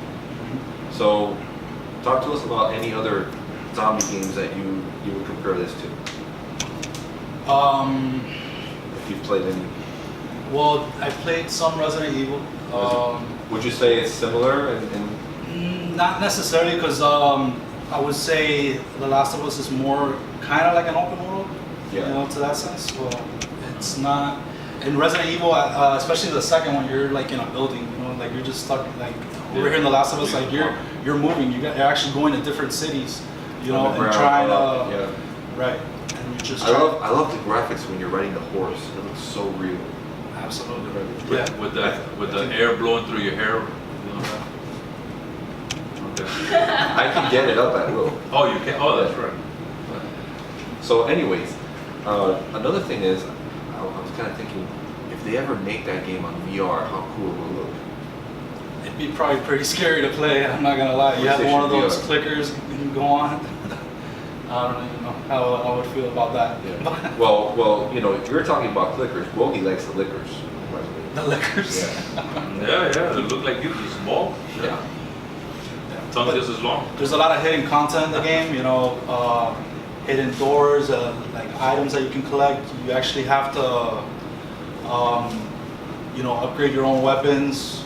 So, talk to us about any other zombie games that you would compare this to. If you've played any. Well, I played some Resident Evil. Would you say it's similar? Not necessarily, because I would say The Last of Us is more kind of like an open world, Yeah. you know, to that sense. Well, it's not. In Resident Evil, especially the second one, you're like in a building, you know, like you're just stuck. Like over here in The Last of Us, like you're moving. You're actually going to different cities, you know, and trying to. Yeah. Right. And you just. I love the graphics when you're riding the horse. It looks so real. Absolutely. With, with the air blowing through your hair. You know that? Okay. I can get it up at will. Oh, you can. Oh, that's right. So, anyways, another thing is, I was kind of thinking, if they ever make that game on VR, how cool it will look. It'd be probably pretty scary to play. I'm not gonna lie. You have one of those clickers you go on. I don't even know how I would feel about that. Yeah. well, you know, if you're talking about clickers, Bogy likes the lickers. By the way. The lickers. Yeah, they look like you, just small. Yeah. Tongue But just as long. there's a lot of hidden content in the game. You know, hidden doors, like items that you can collect. You actually have to, you know, upgrade your own weapons.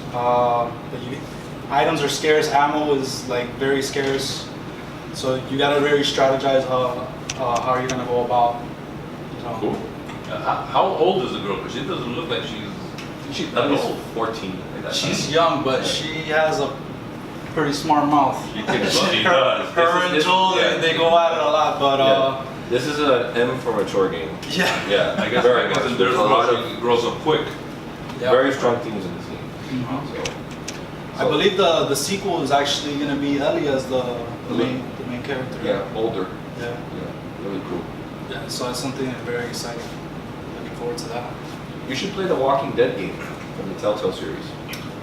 Items are scarce. Ammo is like very scarce. So you gotta really strategize how you're gonna go about. You know. Cool. How old is the girl? Because she doesn't look like she's At that least old. 14. Like that. She's young, but she has a pretty smart mouth. She does. Her and Joel, they go at it a lot, but This is an M for mature game. yeah. Yeah, I guess very much. there's There's a lot of she grows up quick. very strong themes in this game. Mhm. So, I believe the sequel is actually gonna be Ellie as the main character. yeah, older. Yeah. Yeah, really cool. Yeah. So that's something I'm very excited. Looking forward to that. You should play the Walking Dead game from the Telltale series.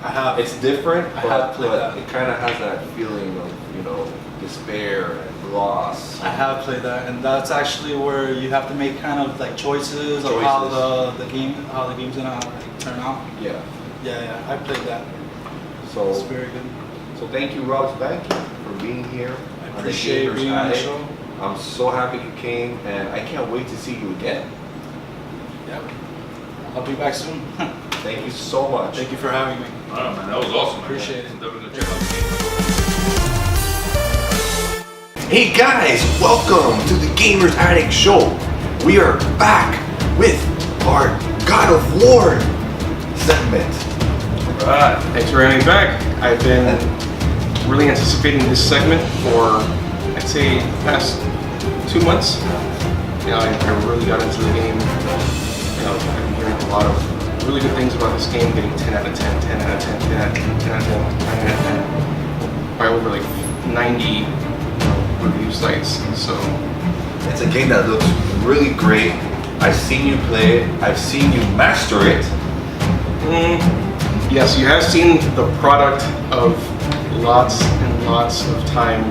I have. It's different, I but, have played but that. it kind of has that feeling of, you know, despair and loss. I have played that, and that's actually where you have to make kind of like choices of how the game's gonna like, turn out. Yeah. Yeah, I played that. So, It's very good. so thank you, Ronwise, for being here. I on the appreciate Gamers being on the Attic. show. I'm so happy you came, and I can't wait to see you again. Yep. I'll be back soon. Thank you so much. Thank you for having me. Oh man, that was awesome. Man. Appreciate it. Definitely gonna check out the game. Hey guys, welcome to the Gamers Attic Show. we are back with our God of War segment. Right. Thanks for having me back. I've been really anticipating this segment for, I'd say, the past 2 months. You know, I really got into the game. You know, I've been hearing a lot of really good things about this game, getting 10 out of 10, 10 out of 10, 10 out of 10, 10 out of 10, 9 out of 10, by over like 90 review sites. So It's a game that looks really great. I've seen you play it. I've seen you master it. yes, you have seen the product of lots and lots of time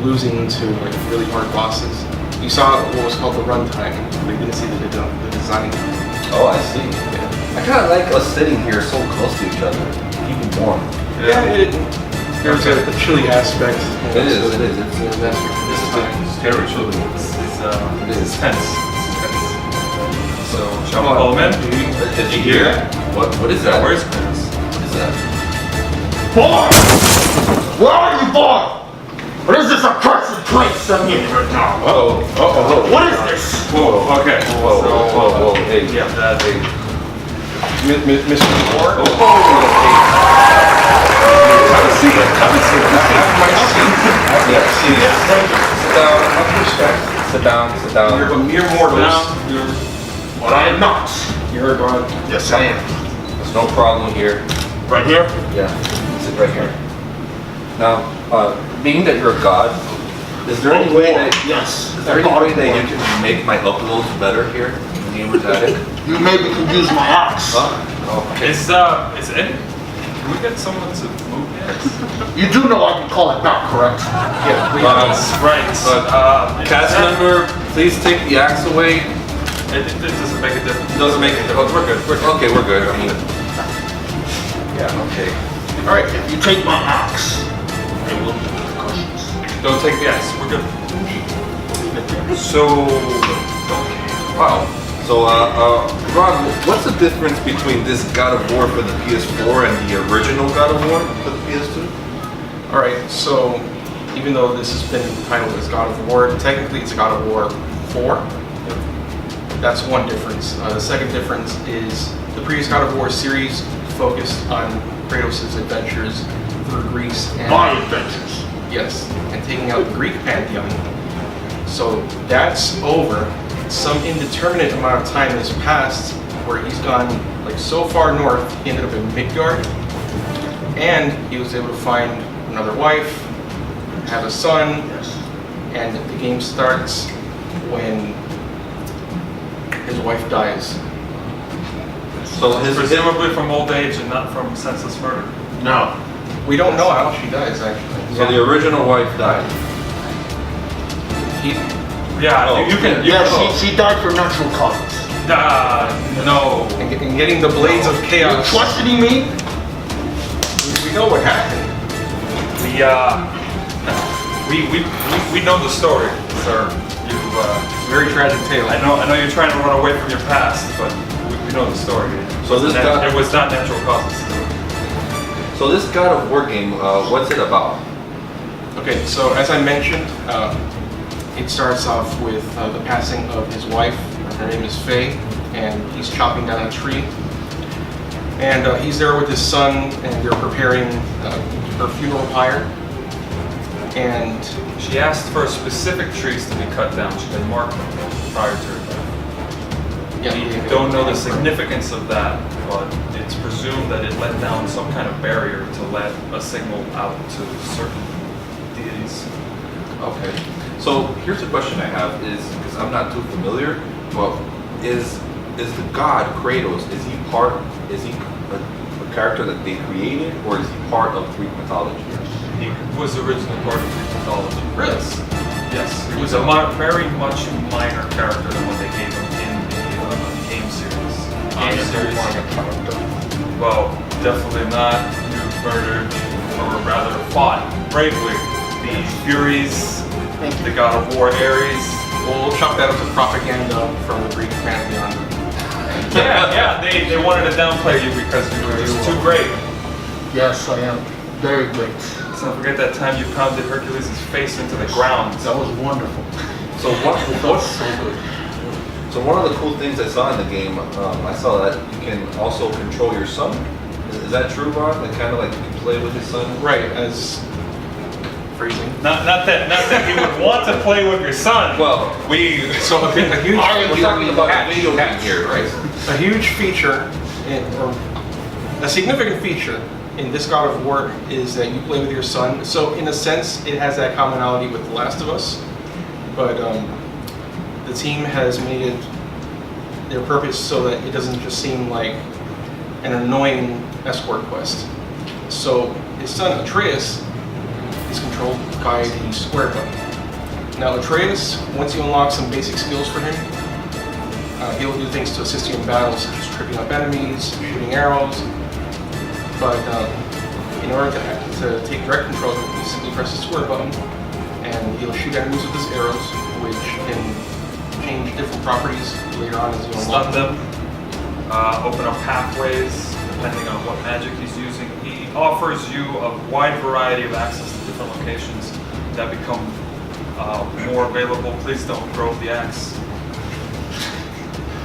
losing to like really hard bosses. You saw what was called the runtime, but you didn't see the design. Oh, I see. I kind of like us sitting here so close to each other, keeping warm. There's a chilly aspect. It is. It's Very true. It is. Tense. So, shall we call him in? Did you hear? What is that? Where's What is that? Boy! Where are you, boy? What is this accursed place I'm in right now? Uh-oh. What is this? Whoa, okay. Whoa. Hey. Yeah, that. Mr. Moore? Have a seat. Sit down. You're a mere mortal. But I am not. You're a god. Yes, I am. There's no problem here. Right here? Yeah, sit right here. Now, being that you're a god, is there any way that you can make my uploads better here in Gamer's Attic? You maybe can use my axe. Okay. Is any? Can we get someone to move this? You do know I can call it back, correct? Yeah, please. Right. Cast member, please take the axe away. It doesn't make a difference. Doesn't make it. We're good. Okay, we're good. I mean, yeah. Okay. All right, if you take my axe, I will need the cushions. Don't take the ice. We're good. So, Wow. So, Ron, what's the difference between this God of War for the PS4 and the original God of War for the PS2? Alright, so even though this has been titled as God of War, technically it's a God of War 4. That's one difference. The second difference is the previous God of War series focused on Kratos' adventures through Greece and My adventures. yes, and taking out the Greek pantheon. So that's over. Some indeterminate amount of time has passed where he's gone like so far north, he ended up in Midgard, and he was able to find another wife, have a son, and the game starts when his wife dies. So presumably from old age and not from senseless murder. No. We don't know how she dies actually. So the original wife died. Yeah, you can. Yeah, she died for natural causes. No. And getting the blades of You're chaos. questioning me? We know what happened. We know the story, sir. Very tragic tale. I know you're trying to run away from your past, but we know the story. So this God, it was not natural causes. so this God of War game, what's it about? Okay, so as I mentioned, it starts off with the passing of his wife. Her name is Faye, and he's chopping down a tree. And he's there with his son, and they're preparing her funeral pyre. And She asked for specific trees to be cut down. She had marked them prior to her death. yeah, We don't know the significance of that, but it's presumed that it let down some kind of barrier to let a signal out to certain deities. Okay. So here's a question I have is, because I'm not too familiar, well, is the god Kratos, is he a character that they created, or is he part of Greek mythology? He was originally part of Greek mythology. Really? Yes. He was a very much minor character than what they gave him in the game series. Well, definitely not. You murdered, or rather fought bravely the Furies, the God of War Ares. we'll chalk that up to propaganda from the Greek pantheon. Yeah, they wanted to downplay you because you were just too great. Yes, I am. Very great. Let's not forget that time you pounded Hercules' face into the ground. That was wonderful. So what? That was so good. So one of the cool things I saw in the game, I saw that you can also control your son. Is that true, Ron? Like kind of like you can play with his son? Right, as phrasing. Not that you would want to play with your son. Well, So a huge we're talking about a video game here, right? a huge feature, or a significant feature in this God of War is that you play with your son. So in a sense, it has that commonality with The Last of Us, but the team has made it their purpose so that it doesn't just seem like an annoying escort quest. So his son Atreus is controlled by the square button. Now Atreus, once you unlock some basic skills for him, he'll do things to assist you in battles, such as tripping up enemies, shooting arrows. But in order to take direct control of him, you simply press the square button, and he'll shoot enemies with his arrows, which can change different properties later on as you unlock Stun them, open up pathways, depending on what magic he's using. He offers you a wide variety of access to different locations that become more available. Please don't throw the axe.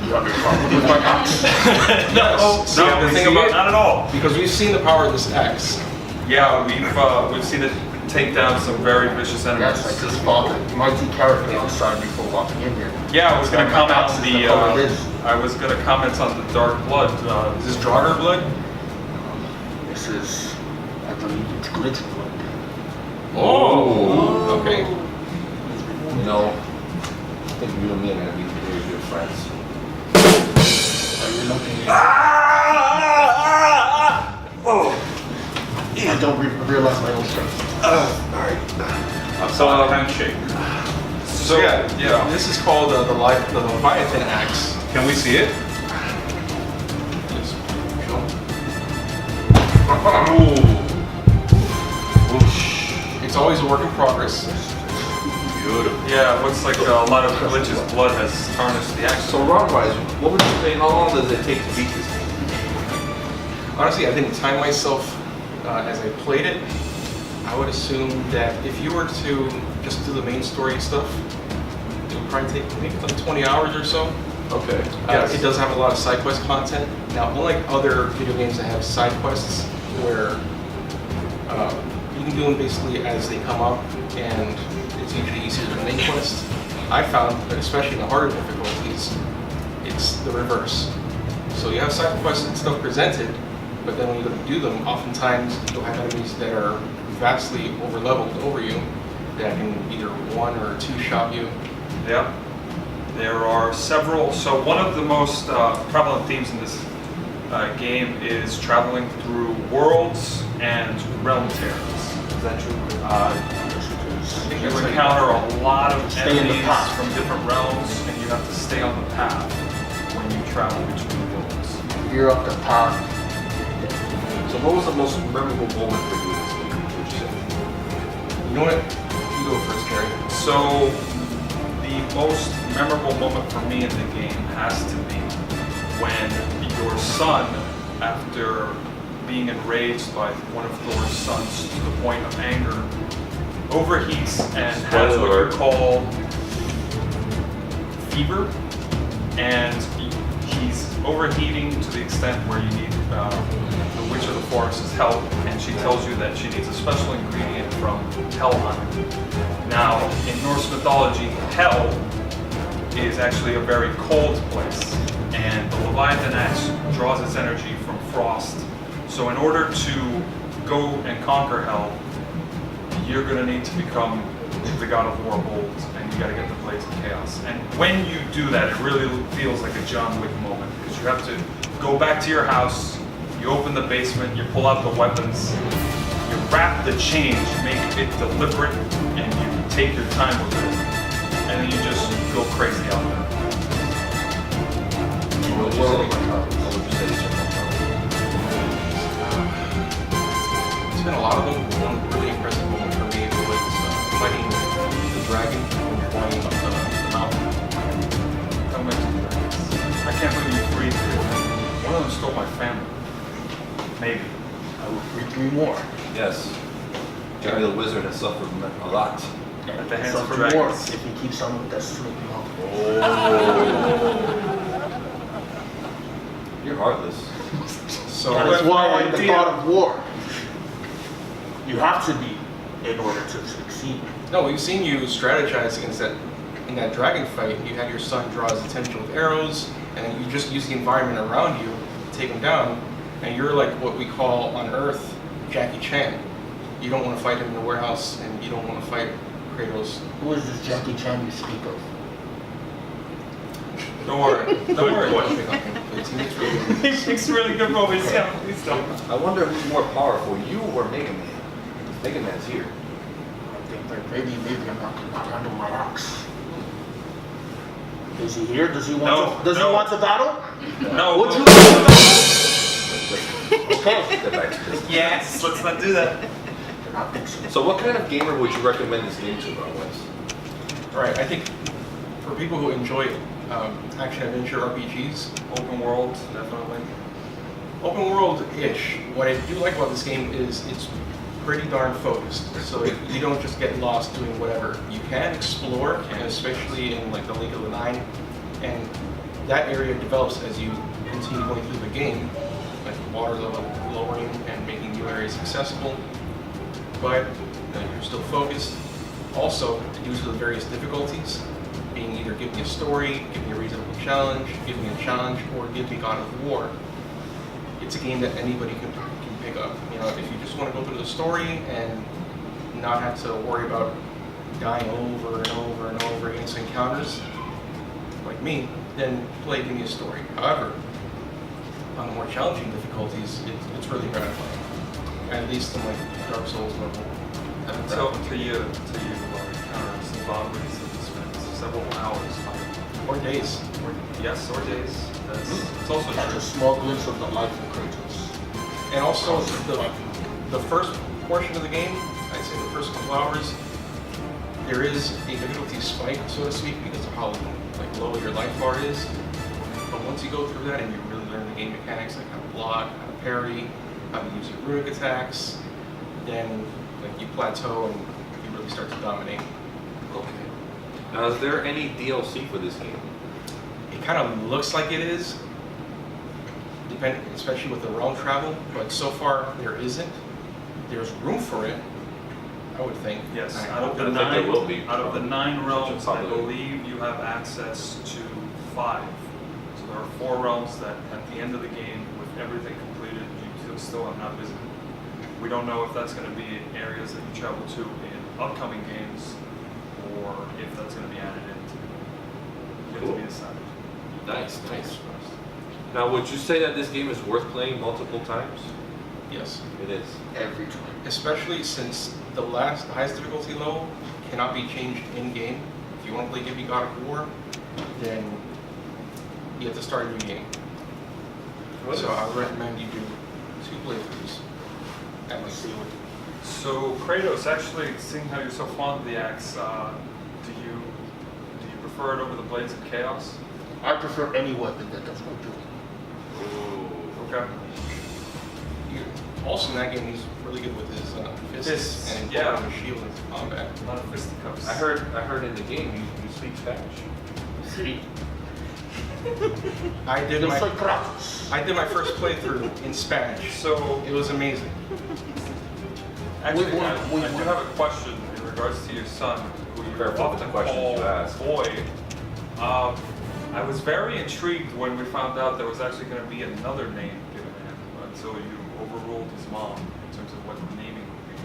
You have a problem with my axe? No, See, the we thing see about- it, not at all. Because we've seen the power of this axe. Yeah, we've seen it take down some very vicious enemies. Yes, I just fought the mighty character outside before walking in here. Yeah, I was gonna comment on The color is. I was gonna comment on the dark blood. Is this Draugr blood? This is, I believe it's glitch blood. Oh, okay. No. I think you and me are gonna be very good friends. Are you looking at? I don't realize my own strength. So handshake. So yeah, this is called the Leviathan axe. Can we see it? Yes. It's always a work in progress. Beautiful. Yeah, it looks like a lot of Glitch's blood has tarnished the axe. So Ronwise, what would you say? How long does it take to beat this game? Honestly, I didn't time myself as I played it. I would assume that if you were to just do the main story stuff, it would probably take maybe like 20 hours or so. Okay. It does have a lot of side quest content. Now, unlike other video games that have side quests where you can do them basically as they come up, and it's usually easier than the main quest, I found that especially in the harder difficulties, it's the reverse. So you have side quests and stuff presented, but then when you go to do them, oftentimes you'll have enemies that are vastly over-leveled over you that can either one or two shot you. Yeah. There are several. So one of the most prevalent themes in this game is traveling through worlds and realm tears. Is that true? You encounter a lot of Stay in the enemies path. from different realms, and you have to stay on the path when you travel between worlds. You're up the path. So what was the most memorable moment for you in this game? Would you say? You know what? You go first, Kiri. So the most memorable moment for me in the game has to be when your son, after being enraged by one of Thor's sons to the point of anger, overheats and has what you call fever, and he's overheating to the extent where you need the Witch of the Forest's help, and she tells you that she needs a special ingredient from Helheim. Now, in Norse mythology, Hell is actually a very cold place, and the Leviathan axe draws its energy from frost. So in order to go and conquer Hell, you're going to need to become the God of War bold, and you got to get the Blades of Chaos. And when you do that, it really feels like a John Wick moment, because you have to go back to your house, you open the basement, you pull out the weapons, you wrap the chains, you make it deliberate, and you take your time with it, and then you just go crazy out there. What would you say is your most It's been a lot of them. One really impressive moment for me was fighting the dragon when you're going up the mountain. Don't mention dragons. I can't believe you freed three of them. One of them stole my family. Maybe. I will free 3 more. Yes. Jerry the Wizard has suffered a lot. At the hands So of for more, dragons. if he keeps on with that sleeping on. You're heartless. So That is why I'm the idea. god of war. You have to be in order to succeed. no, we've seen you strategize against that in that dragon fight. You had your son draw his attention with arrows, and you just use the environment around you to take him down. And you're like what we call on Earth Jackie Chan. You don't want to fight him in the warehouse, and you don't want to fight Kratos. Who is this Jackie Chan you speak of? Don't worry. Don't worry. It's It's really good movies. Yeah, please don't. I wonder who's more powerful, you or Megaman? Megaman's here. I think that maybe I'm not going to handle my axe. Is he here? Does he want to? Does he want to battle? No. Would you? Okay. Get back to this. Yes. Let's not do that. I think so. So what kind of gamer would you recommend this game to, Ronwise? Right, I think for people who enjoy action adventure RPGs, Open world, definitely. open world-ish. What I do like about this game is it's pretty darn focused. So you don't just get lost doing whatever. You can explore, and especially in like the League of the Nine, and that area develops as you continue going through the game, like water level lowering and making new areas accessible. But you're still focused. Also, due to the various difficulties, being either give me a story, give me a reasonable challenge, give me a challenge, or give me God of War. It's a game that anybody can pick up. You know, if you just want to go through the story and not have to worry about dying over and over and over against encounters, like me, then play Give Me a Story. However, on the more challenging difficulties, it's really gratifying. At least in like Dark Souls level. Until you encounter some boundaries that you spend several hours fighting. Or days. Yes, or days. It's also That's true. a small glimpse of the life of Kratos. And also the first portion of the game, I'd say the first couple hours, there is a difficulty spike, so to speak, because of how like low your life bar is. But once you go through that and you really learn the game mechanics, like how to block, how to parry, how to use your runic attacks, then like you plateau and you really start to dominate. Okay. Now, is there any DLC for this game? It kind of looks like it is, especially with the realm travel, but so far there isn't. There's room for it, I would think. Yes, I out of hope the I think there will be. out of the 9 realms, I Possibly. believe you have access to 5. So there are 4 realms that at the end of the game, with everything completed, you still have not visited. We don't know if that's going to be in areas that you travel to in upcoming games, or if that's going to be added into. Yet to Cool. be decided. Nice, nice. Now, would you say that this game is worth playing multiple times? Yes. It is. Every time. Especially since the highest difficulty level cannot be changed in-game. If you want to play Give Me God of War, then you have to start a new game. So I would recommend you do 2 playthroughs. At Let's least. see what. So Kratos, actually, seeing how you're so fond of the axe, do you prefer it over the Blades of Chaos? I prefer any weapon that does not do it. Okay. Also in that game, he's really good with his fists Fists, and yeah. his shield and combat. A lot of fisticuffs. I heard in the game you speak Spanish. See? I did Just like Kratos. my first playthrough in Spanish. So, It was amazing. actually, We I won. do have a question in regards to your son, who you Careful with the often questions call you ask. Boy. I was very intrigued when we found out there was actually going to be another name given to him until you overruled his mom in terms of what the naming would be.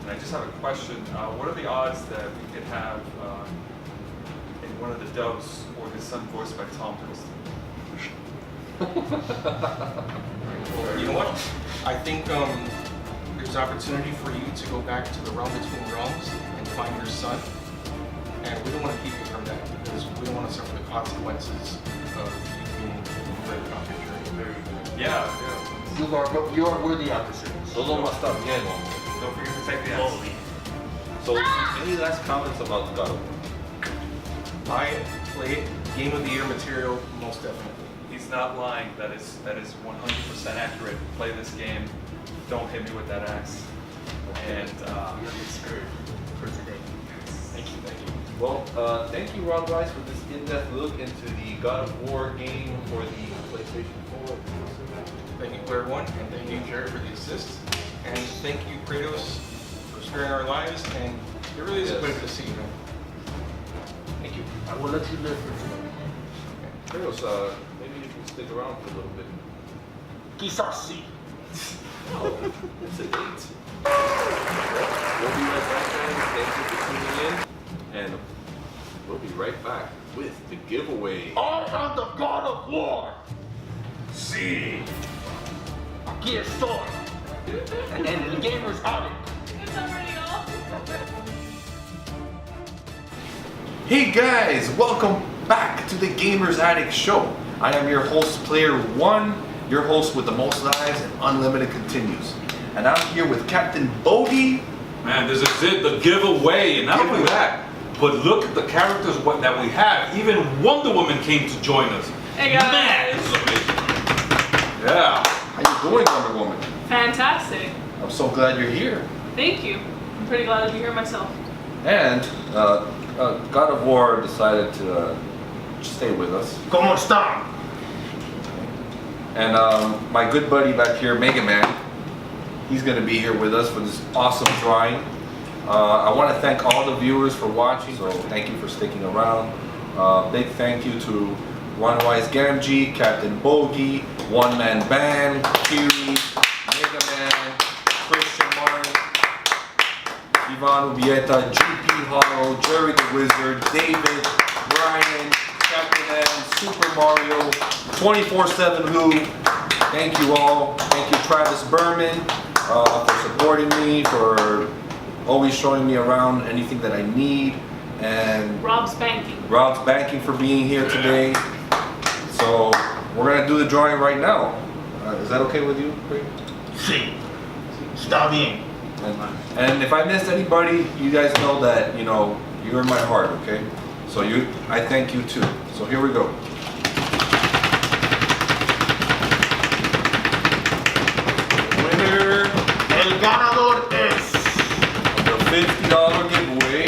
And I just have a question. What are the odds that we could have in one of the dubs or his son voiced by Tom Hiddleston? You know what? I think there's an opportunity for you to go back to the realm between realms and find your son. And we don't want to keep you from that because we don't want to suffer the consequences of you being raped off your journey. Yeah. You are worthy adversaries. Todo va a estar bien, hombre. Don't forget to take the axe. So, any last comments about God of War? I played Game of the Year material most definitely. He's not lying. That is 100% accurate. Play this game. Don't hit me with that axe. And You're the spirit for today. Thank you, thank you. Well, thank you, Ronwise, for this in-depth look into the God of War game for the PlayStation 4. Thank you, Player One, and thank you, Jared, for the assist. And thank you, Kratos, for sparing our lives. And it really is a pleasure to see you, man. Thank you. I will let you live for Kratos, maybe you can stick around for a little bit. Quizás sí. Oh, it's a date. We'll be right back, guys. Thank you for tuning in. And we'll be right back with the giveaway. I am the God of War. Sí. Aquí estoy. And the gamers out. Hey guys, welcome back to the Gamers Addict Show. I am your host, Player One, your host with the most lives and unlimited continues. And I'm here with Captain Bogy. Man, this is it, the giveaway. And not only that, but look at the characters that we have. Even Wonder Woman came to join us. Hey guys. Man, this is amazing. Yeah. How you doing, Wonder Woman? Fantastic. I'm so glad you're here. Thank you. I'm pretty glad to be here myself. And God of War decided to stay with us. ¿Cómo están? And my good buddy back here, Megaman, he's going to be here with us for this awesome drawing. I want to thank all the viewers for watching, so thank you for sticking around. Big thank you to Ronwise Gamgee, Captain Bogy, One Man Band, Kiri, Megaman, Christian Martin, Ivan Ubieta, GP Hollow, Jerry the Wizard, David, Brian, Captain M, Super Mario, 24/7 Who. Thank you all. Thank you, Travis Berman, for supporting me, for always showing me around anything that I need, and Rob's banking. Rob's banking for being here today. So we're gonna do the drawing right now. Is that okay with you, Craig? Sí. Está bien. And if I missed anybody, you guys know that you're in my heart, okay? So I thank you too. So here we go. Winner. El ganador es. The $50 giveaway.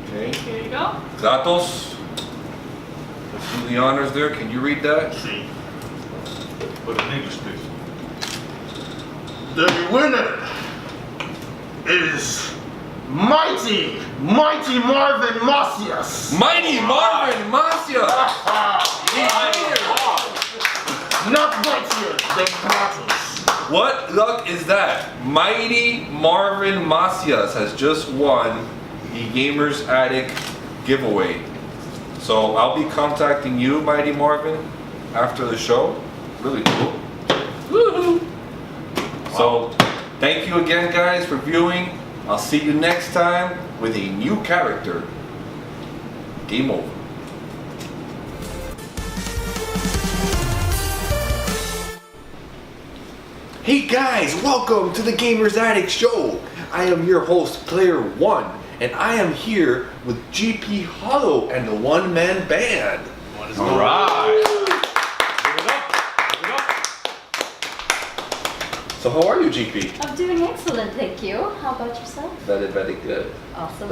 Okay. Here you go. Gatos. Let's do the honors there. Can you read that? Sí. But in English, please. The winner is Mighty Marvin Macias. Mighty Marvin Macias. Not Macias, the Macias. What luck is that? Mighty Marvin Macias has just won the Gamers Addict giveaway. So I'll be contacting you, Mighty Marvin, after the show. Really cool. Woohoo! So thank you again, guys, for viewing. I'll see you next time with a new character. Game over. Hey guys, welcome to the Gamers Addict Show. I am your host, Player One, and I am here with GP Hollow and the One Man Band. All right. So how are you, GP? I'm doing excellent, thank you. How about yourself? Very good. Awesome.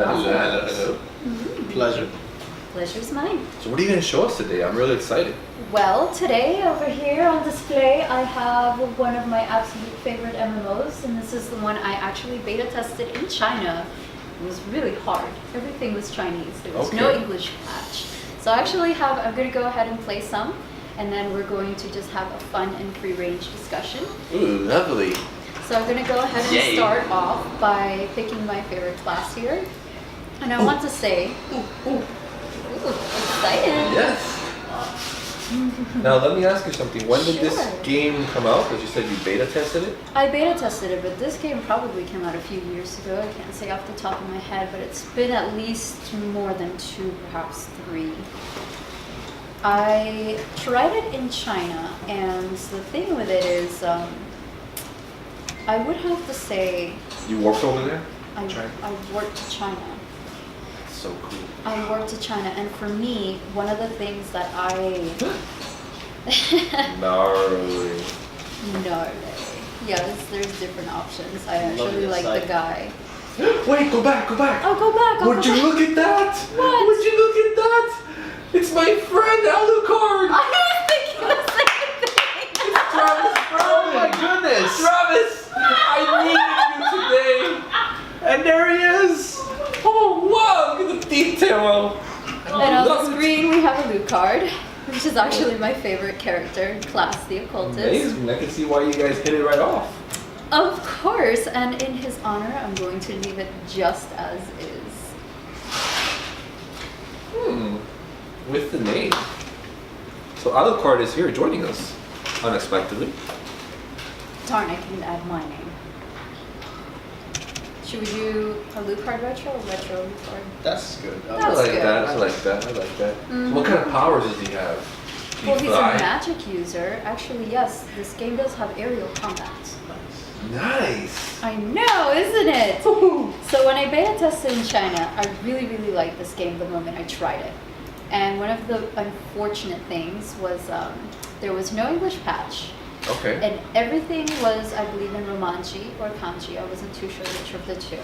Pleasure. Pleasure's mine. So what are you going to show us today? I'm really excited. Well, today over here on display I have one of my absolute favorite MMOs, and this is the one I actually beta tested in China. It was really hard. Everything was Chinese. There was no English patch. So I actually I'm going to go ahead and play some, and then we're going to just have a fun and free range discussion. Ooh, lovely. So I'm going to go ahead and start off by picking my favorite class here. And I want to say, excited. Yes. Now let me ask you something. When did this game come out? Because you said you beta tested it? I beta tested it, but this game probably came out a few years ago. I can't say off the top of my head, but it's been at least more than 2, perhaps 3. I tried it in China, and the thing with it is, I would have to say... You worked over there? I worked to China. So cool. I worked to China, and for me, one of the things that I... Gnarly. Gnarly. Yes, there's different options. I Love actually this like side. the guy. Wait, go back. Oh, go back. Would you look at that? What? Would you look at that? It's my friend Alucard. I was thinking the same thing. Travis, Oh my goodness! Travis, I needed you today. And there he is. Oh wow, look at the detail. And on the screen we have a Alucard, which is actually my favorite character in class, the occultist. Amazing. I can see why you guys hit it right off. Of course, and in his honor, I'm going to leave it just as is. With the name. So Alucard is here joining us unexpectedly. Darn, I can add my name. Should we do Alucard retro or retro Alucard? That's good. That I was like good. that. I like that. Mhm. What kind of powers does he have? Can Well, he he's a fly? magic user. Actually, yes, this game does have aerial combat. Nice. I know, isn't it? So when I beta tested in China, I really, really liked this game the moment I tried it. And one of the unfortunate things was there was no English patch. Okay. And everything was, I believe, in Romanji or Kanji. I wasn't too sure which of the two.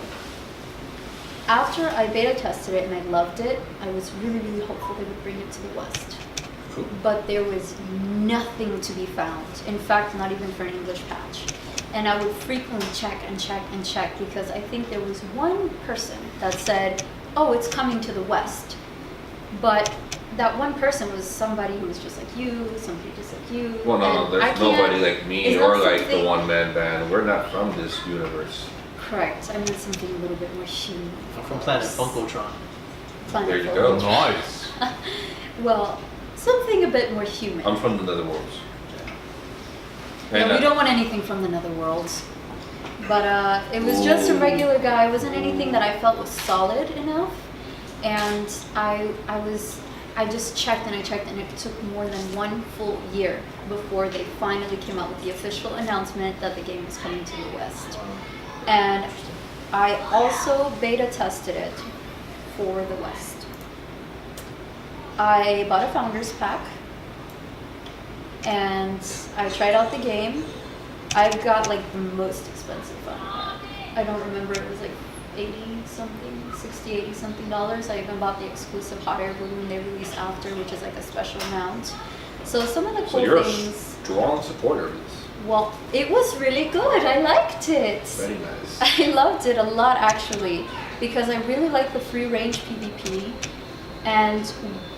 After I beta tested it and I loved it, I was really, really hopeful they would bring it to the West. Cool. But there was nothing to be found. In fact, not even for an English patch. And I would frequently check because I think there was one person that said, oh, it's coming to the West. But that one person was somebody who was just like you, somebody just like you. Well, no, and I there's can't- nobody like me it's or not like the something- one-man band. We're not from this universe. Correct. I mean something a little bit more human. I'm from Planet Funkotron. Planet There you Funkotron. go. Nice. Well, something a bit more human. I'm from the Netherworlds. No, And, we don't want anything from the Netherworld. But it was just a regular guy. It wasn't anything that I felt was solid enough. And I just checked and it took more than 1 full year before they finally came out with the official announcement that the game was coming to the West. And I also beta tested it for the West. I bought a founder's pack and I tried out the game. I got like the most expensive fun pack. I don't remember, it was like 80 something, 60, 80 something dollars. I even bought the exclusive hot air balloon they released after, which is like a special amount. So some of the so cool you're things. a strong supporter of this. Well, it was really good. I liked it. Very nice. I loved it a lot actually, because I really like the free range PvP. And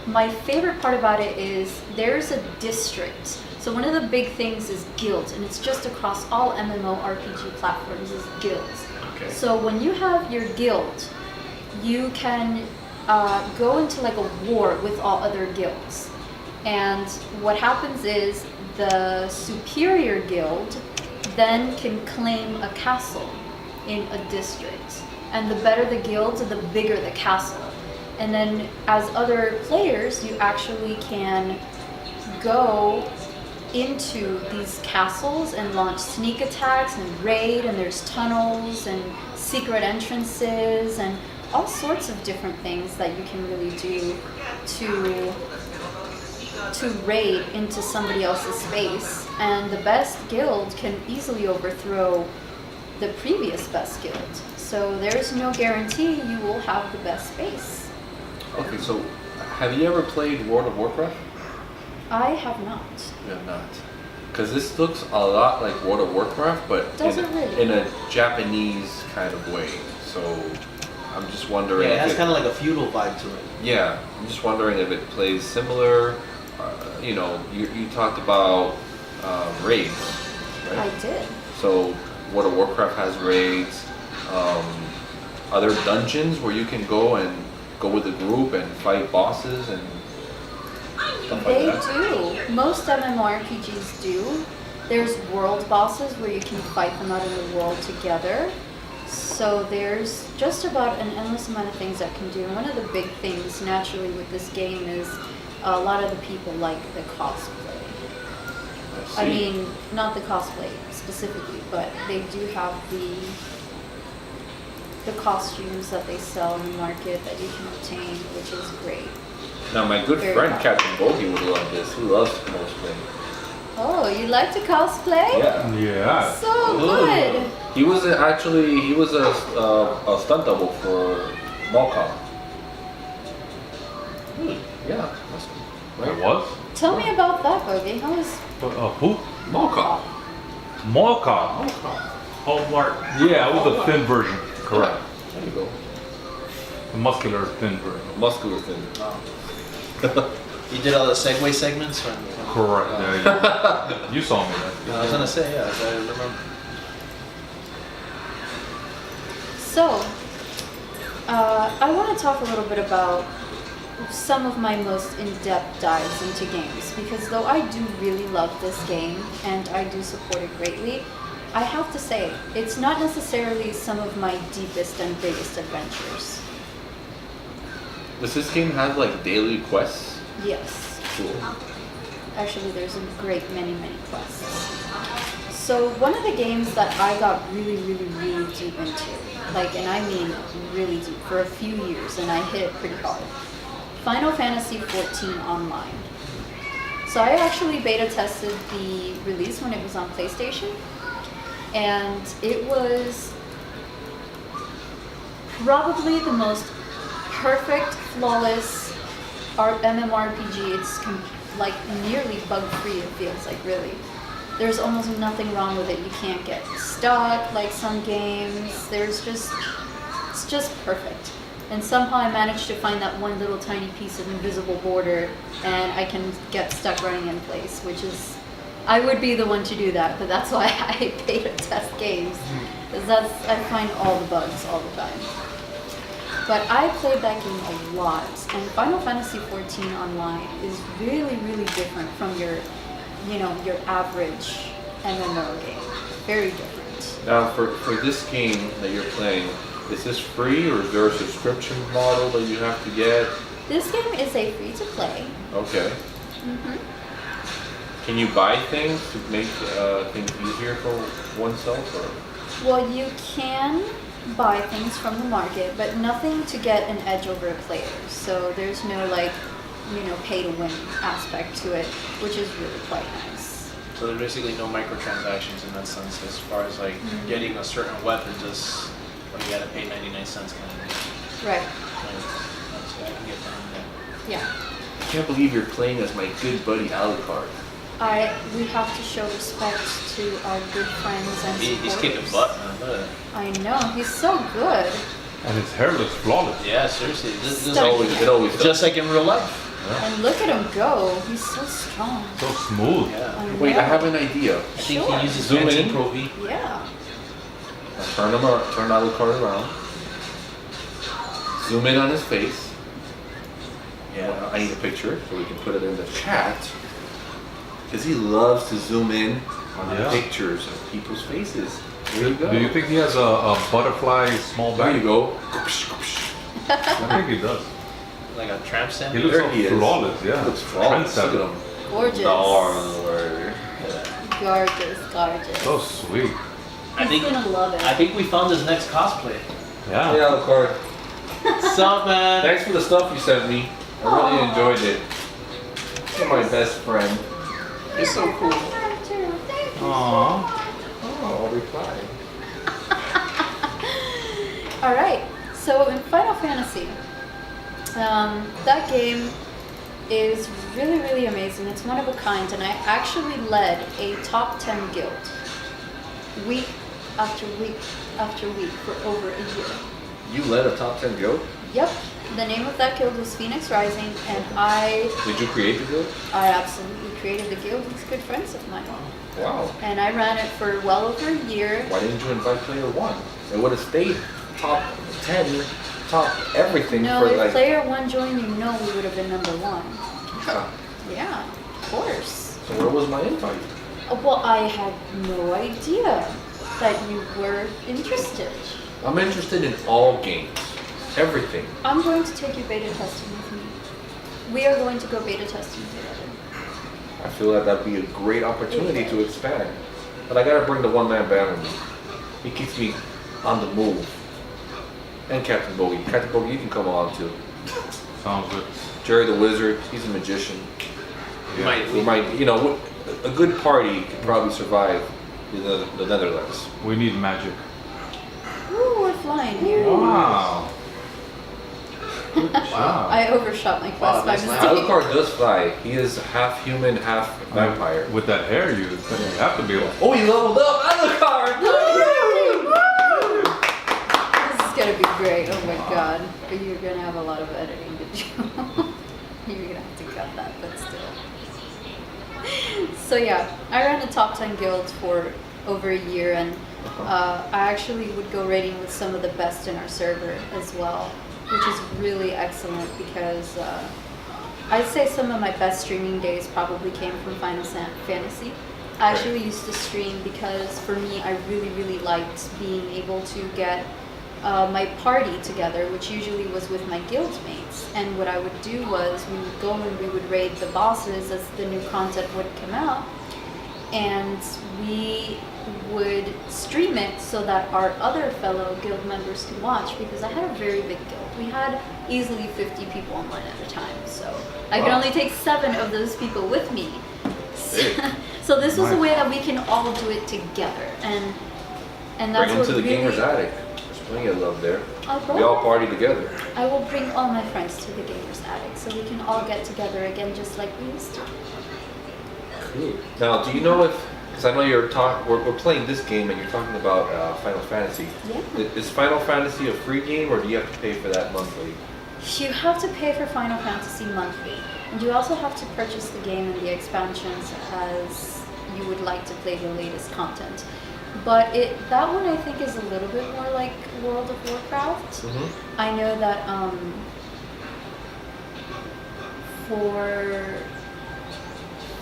my favorite part about it is there's a district. So one of the big things is guilds, and it's just across all MMORPG platforms is guilds. Okay. So when you have your guild, you can go into like a war with all other guilds. And what happens is the superior guild then can claim a castle in a district. And the better the guild, the bigger the castle. And then as other players, you actually can go into these castles and launch sneak attacks and raid, and there's tunnels and secret entrances and all sorts of different things that you can really do to raid into somebody else's space. And the best guild can easily overthrow the previous best guild. So there's no guarantee you will have the best space. Okay, so have you ever played World of Warcraft? I have not. You have not. Because this looks a lot like World of Warcraft, but Does it really? in a Japanese kind of way. So I'm just wondering. Yeah, it has if kind of like a feudal vibe to it. Yeah, I'm just wondering if it plays similar. You know, you talked about raids, right? I did. So World of Warcraft has raids. Other dungeons where you can go with a group and fight bosses and stuff like They that. do. Most MMORPGs do. There's world bosses where you can fight them out in the world together. So there's just about an endless amount of things that can do. And one of the big things naturally with this game is a lot of the people like the cosplay. I mean, not the cosplay specifically, but they do have the costumes that they sell in the market that you can obtain, which is great. Now my good Very friend popular. Captain Bogy would love this. He loves cosplay. Oh, you like to cosplay? Yeah. Yeah. So good. He was a stunt double for Malcolm. Yeah, that's I was? Tell me about that, Bogy. How was Who? Malcolm. Malcolm. Hallmark. Yeah, it was a thin version. Correct. There you go. The muscular thin version. Muscular thin. You did all the Segway segments? Correct. Yeah, you saw me. Right? I was gonna say, yeah, I remember. So, I want to talk a little bit about some of my most in-depth dives into games, because though I do really love this game and I do support it greatly, I have to say, it's not necessarily some of my deepest and biggest adventures. Does this game have like daily quests? Yes. Cool. Actually, there's a great many quests. So one of the games that I got really deep into, like, and I mean really deep, for a few years, and I hit it pretty hard. Final Fantasy XIV Online. So I actually beta tested the release when it was on PlayStation, and it was probably the most perfect, flawless MMORPG. It's like nearly bug-free, it feels like, really. There's almost nothing wrong with it. You can't get stuck like some games. It's just perfect. And somehow I managed to find that one little tiny piece of invisible border, and I can get stuck running in place, which is, I would be the one to do that, but that's why I beta test games, because I find all the bugs all the time. But I played that game a lot, and Final Fantasy XIV Online is really different from your average MMO game. Very different. Now, for this game that you're playing, is this free or is there a subscription model that you have to get? This game is a free-to-play. Okay. Can you buy things to make things easier for oneself? Or? Well, you can buy things from the market, but nothing to get an edge over a player. So there's no pay-to-win aspect to it, which is really quite nice. So there's basically no microtransactions in that sense, as far as like getting a certain weapon, just when you gotta pay 99 cents kind of thing. Right. So I can get behind that. Yeah. I can't believe you're playing as my good buddy Alucard. We have to show respect to our good friends and He's supporters. kicking butt, man. Look at that. I know, he's so good. And his hair looks flawless. Yeah, seriously. This is Stunning. It always does. just like in real life. And look at him go. He's so strong. So smooth. Yeah. I Wait, know. I have an idea. I think Sure. he uses Zoom in. anti-Pro V. Yeah. Turn Alucard around. Zoom in on his face. Yeah, I need a picture so we can put it in the chat. Because he loves to zoom in on the pictures of people's faces. There you go. Do you think he has a butterfly small There bag? you go. I think he does. Like a tramp stamp. He looks There he so is. flawless, yeah. Looks flawless. Look at Trendsetter. him. Gorgeous. Lord. Gorgeous. So sweet. I think He's gonna love it. I think we found his next cosplay. Yeah. Hey Alucard. What's up, man? Thanks for the stuff you sent me. I really Aw. enjoyed it. You're my best friend. You're so cool. Thank you. Aww. Oh, I'll reply. All right. So in Final Fantasy, that game is really amazing. It's one of a kind, and I actually led a top 10 guild week after week after week for over a year. You led a top 10 guild? Yep. The name of that guild was Phoenix Rising, and I Did you create the guild? absolutely created the guild with good friends of mine. Wow. And I ran it for well over a year. Why didn't you invite player one? It would have stayed top 10, top everything No, for if like. player one joined, we would have been number one. Yeah. Yeah, of course. So where was my invite? Well, I had no idea that you were interested. I'm interested in all games. Everything. I'm going to take you beta testing with me. We are going to go beta testing together. I feel like that'd be a great opportunity to expand. But I gotta bring the one-man band with me. He keeps me on the move. And Captain Bogy. Captain Bogy, you can come along too. Sounds good. Jerry the Wizard, he's a magician. We might- We might, a good party could probably survive the Netherlands. We need magic. Ooh, we're flying here. Wow. Wow. I overshot my quest by mistake. Alucard does fly. He is half human, half vampire. With that hair, you have to be able. Oh, he leveled up! Alucard! This is gonna be great. Oh my god. But you're gonna have a lot of editing to do. You're gonna have to cut that, but still. So yeah, I ran a top 10 guild for over a year, and I actually would go raiding with some of the best in our server as well, which is really excellent because I'd say some of my best streaming days probably came from Final Fantasy. I actually used to stream because for me, I really liked being able to get my party together, which usually was with my guild mates. And what I would do was we would go and we would raid the bosses as the new content would come out, and we would stream it so that our other fellow guild members could watch, because I had a very big guild. We had easily 50 people online at a time, so I could only take 7 of those people with me. So this was a way that we can all do it together, and that's Bring him what to the really, Gamers Attic. There's plenty of love there. I'll We all party together. I will bring all my friends to the Gamers Attic so we can all get together again just like we used to. Cool. Now, do you know if, because I know we're playing this game and you're talking about Final Fantasy. Yeah. Is Final Fantasy a free game, or do you have to pay for that monthly? You have to pay for Final Fantasy monthly, and you also have to purchase the game and the expansions as you would like to play the latest content. But that one I think is a little bit more like World of Warcraft. Mm-hmm. I know that for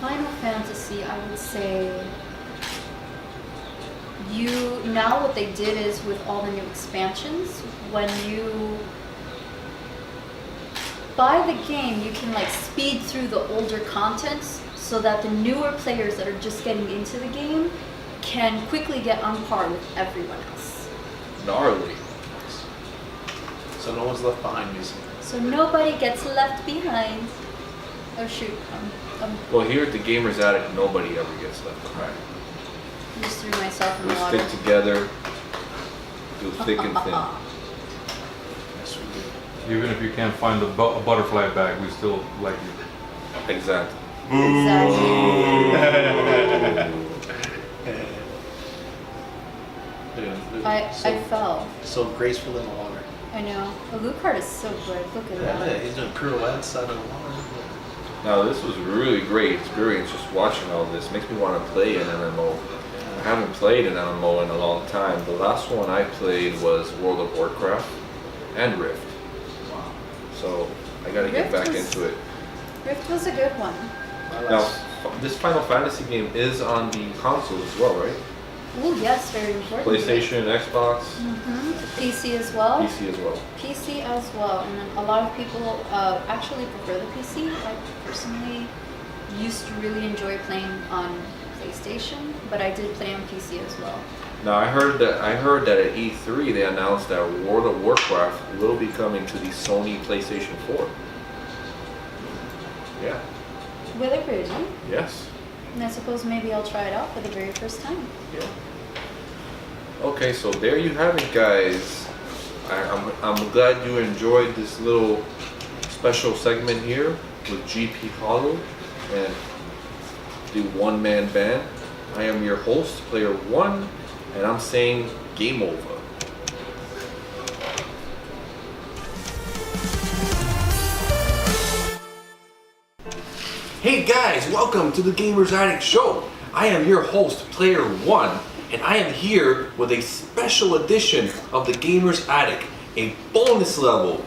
Final Fantasy, I would say now what they did is with all the new expansions, when you buy the game, you can like speed through the older contents so that the newer players that are just getting into the game can quickly get on par with everyone else. Gnarly. So no one's left behind, basically. So nobody gets left behind. Oh shoot, Well, here at the Gamers Attic, nobody ever gets left behind. just threw myself in We the water. stick together, through thick and thin. Yes, we do. Even if you can't find a butterfly bag, we still like you. Exactly. I fell. So graceful in the water. I know. Alucard is so good. Look at Yeah, that. he's doing pirouettes out of the water. Now, this was a really great experience just watching all this. Makes me want to play an MMO. I haven't played an MMO in a long time. The last one I played was World of Warcraft and Rift. Wow. So I gotta get back into it. Rift was a good one. Now, this Final Fantasy game is on the console as well, right? Oh yes, very important. PlayStation, Xbox, PC as well. PC as well. PC as well, and then a lot of people actually prefer the PC. I personally used to really enjoy playing on PlayStation, but I did play on PC as well. Now I heard that at E3 they announced that World of Warcraft will be coming to the Sony PlayStation 4. Yeah. Will it really? Yes. And I suppose maybe I'll try it out for the very first time. Yeah. Okay, so there you have it, guys. I'm glad you enjoyed this little special segment here with GP Hollow and the one-man band. I am your host, Player One, and I'm saying game over. Hey guys, welcome to the Gamers Attic Show. I am your host, Player One, and I am here with a special edition of the Gamers Attic, a bonus level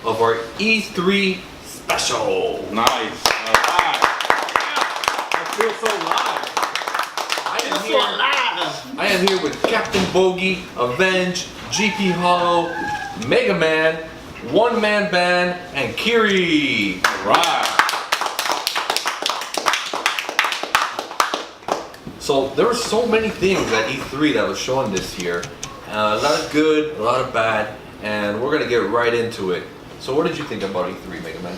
of our E3 special. Nice. I feel so live. I am here with Captain Bogy, Avenged, GP Hollow, Megaman, One Man Band, and Kiri. Right. So there were so many things at E3 that was shown this year. A lot of good, a lot of bad, and we're gonna get right into it. So what did you think about E3, Megaman?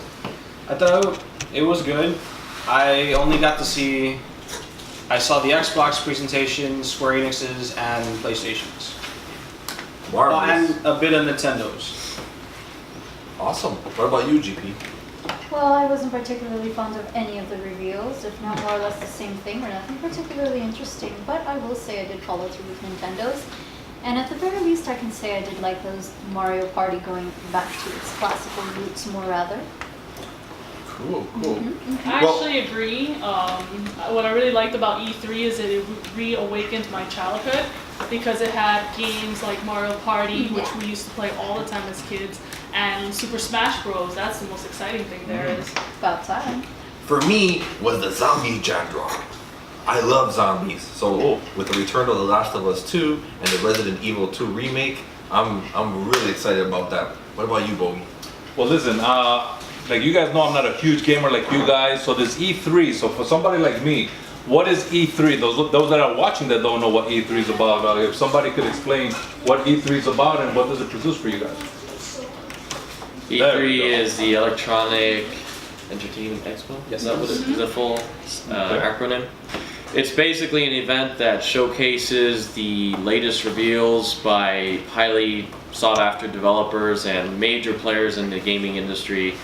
I thought it was good. I only got to see I saw the Xbox presentations, Square Enix's, and PlayStation's. Marvelous. And a bit of Nintendo's. Awesome. What about you, GP? Well, I wasn't particularly fond of any of the reveals, if not more or less the same thing, or nothing particularly interesting. But I will say I did follow through with Nintendo's. And at the very least, I can say I did like those Mario Party going back to its classical roots more rather. Cool, cool. I actually agree. What I really liked about E3 is that it reawakened my childhood because it had games like Mario Party, which we used to play all the time as kids, and Super Smash Bros. That's the most exciting thing there is. About time. For me, was the zombie genre. I love zombies, so with the return of The Last of Us 2 and the Resident Evil 2 remake, I'm really excited about that. What about you, Bogy? Well, listen, like you guys know, I'm not a huge gamer like you guys, so this E3, so for somebody like me, what is E3? Those that are watching that don't know what E3 is about, if somebody could explain what E3 is about and what does it produce for you guys? E3 is the Electronic Entertainment Expo? Yes, that was the full acronym. It's basically an event that showcases the latest reveals by highly sought after developers and major players in the gaming industry.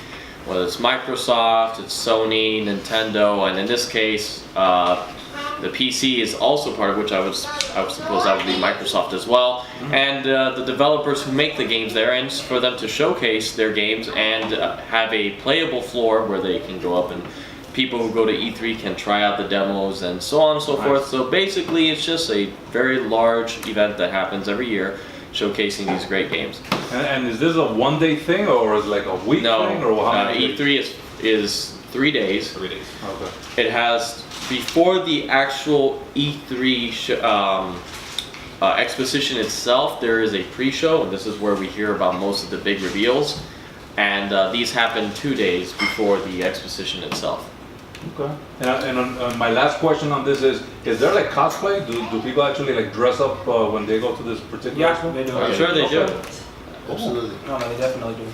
Whether it's Microsoft, it's Sony, Nintendo, and in this case, the PC is also part of which I would suppose that would be Microsoft as well, and the developers who make the games there, and for them to showcase their games and have a playable floor where they can go up and people who go to E3 can try out the demos and so on and so forth. So basically, it's just a very large event that happens every year, showcasing these great games. And is this a one-day thing or is it like a week thing? Or how many E3 is 3 days. 3 days. Okay. It has, before the actual E3 exposition itself, there is a pre-show, and this is where we hear about most of the big reveals. And these happen 2 days before the exposition itself. Okay. And my last question on this is there like cosplay? Do people actually like dress up when they go to this particular expo? They do. I'm sure they do. Absolutely. No, they definitely do.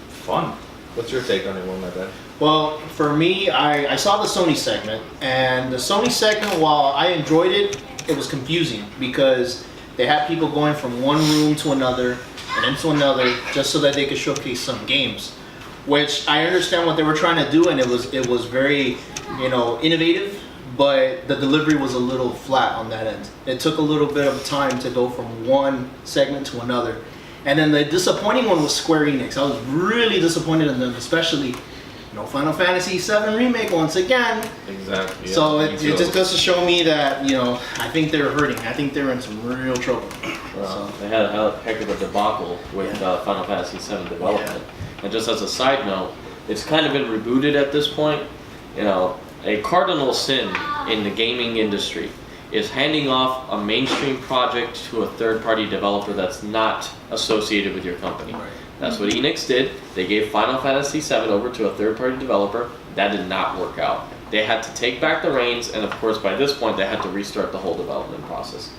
Fun. What's your take on it, one, my bad? Well, for me, I saw the Sony segment, and the Sony segment, while I enjoyed it, it was confusing because they had people going from one room to another and into another just so that they could showcase some games, which I understand what they were trying to do, and it was very, innovative, but the delivery was a little flat on that end. It took a little bit of time to go from one segment to another. And then the disappointing one was Square Enix. I was really disappointed in them, especially Final Fantasy VII Remake once again. Exactly. Yeah. So it just goes to show me that, I think they're hurting. I think they're in some real trouble. Well, they had a heck of a debacle with Final Fantasy VII development. And just as a side note, it's kind of been rebooted at this point. A cardinal sin in the gaming industry is handing off a mainstream project to a third-party developer that's not associated with your company. Right. That's what Enix did. They gave Final Fantasy VII over to a third-party developer. That did not work out. They had to take back the reins, and of course, by this point, they had to restart the whole development process.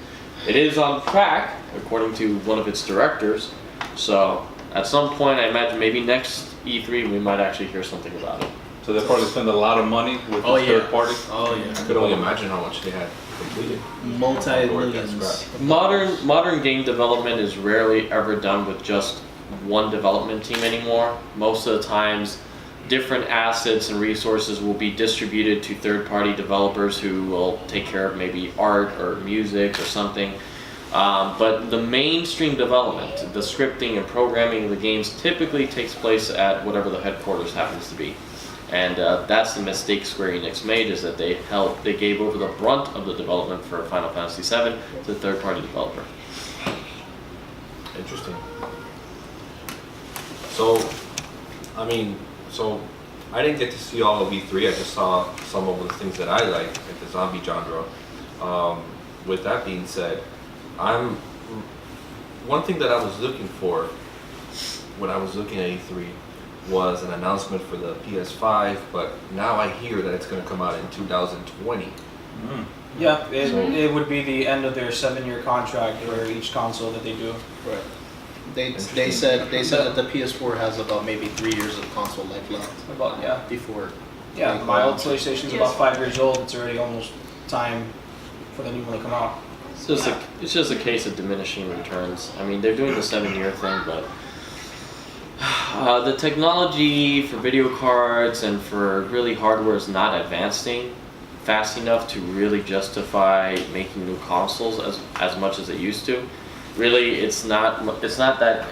It is on track, according to one of its directors. So, at some point, I imagine maybe next E3, we might actually hear something about it. So they probably spend a lot of money with the third party. Oh yeah. I could only imagine how much they had completed. Multi-millions. Modern game development is rarely ever done with just one development team anymore. Most of the times, different assets and resources will be distributed to third-party developers who will take care of maybe art or music or something. But the mainstream development, the scripting and programming of the games typically takes place at whatever the headquarters happens to be. And that's the mistake Square Enix made, is that they gave over the brunt of the development for Final Fantasy VII to the third-party developer. Interesting. So I didn't get to see all of E3. I just saw some of the things that I like the zombie genre. With that being said, one thing that I was looking for when I was looking at E3 was an announcement for the PS5, but now I hear that it's going to come out in 2020. Yeah, it would be the end of their 7-year contract for each console that they do. Right. They said that the PS4 has about maybe 3 years of console life left. About before. Yeah, my old PlayStation's about 5 years old. It's already almost time for the new one to come out. It's just a case of diminishing returns. I mean, they're doing the 7-year thing, but the technology for video cards and for really hardware is not advancing fast enough to really justify making new consoles as much as it used to. Really, it's not that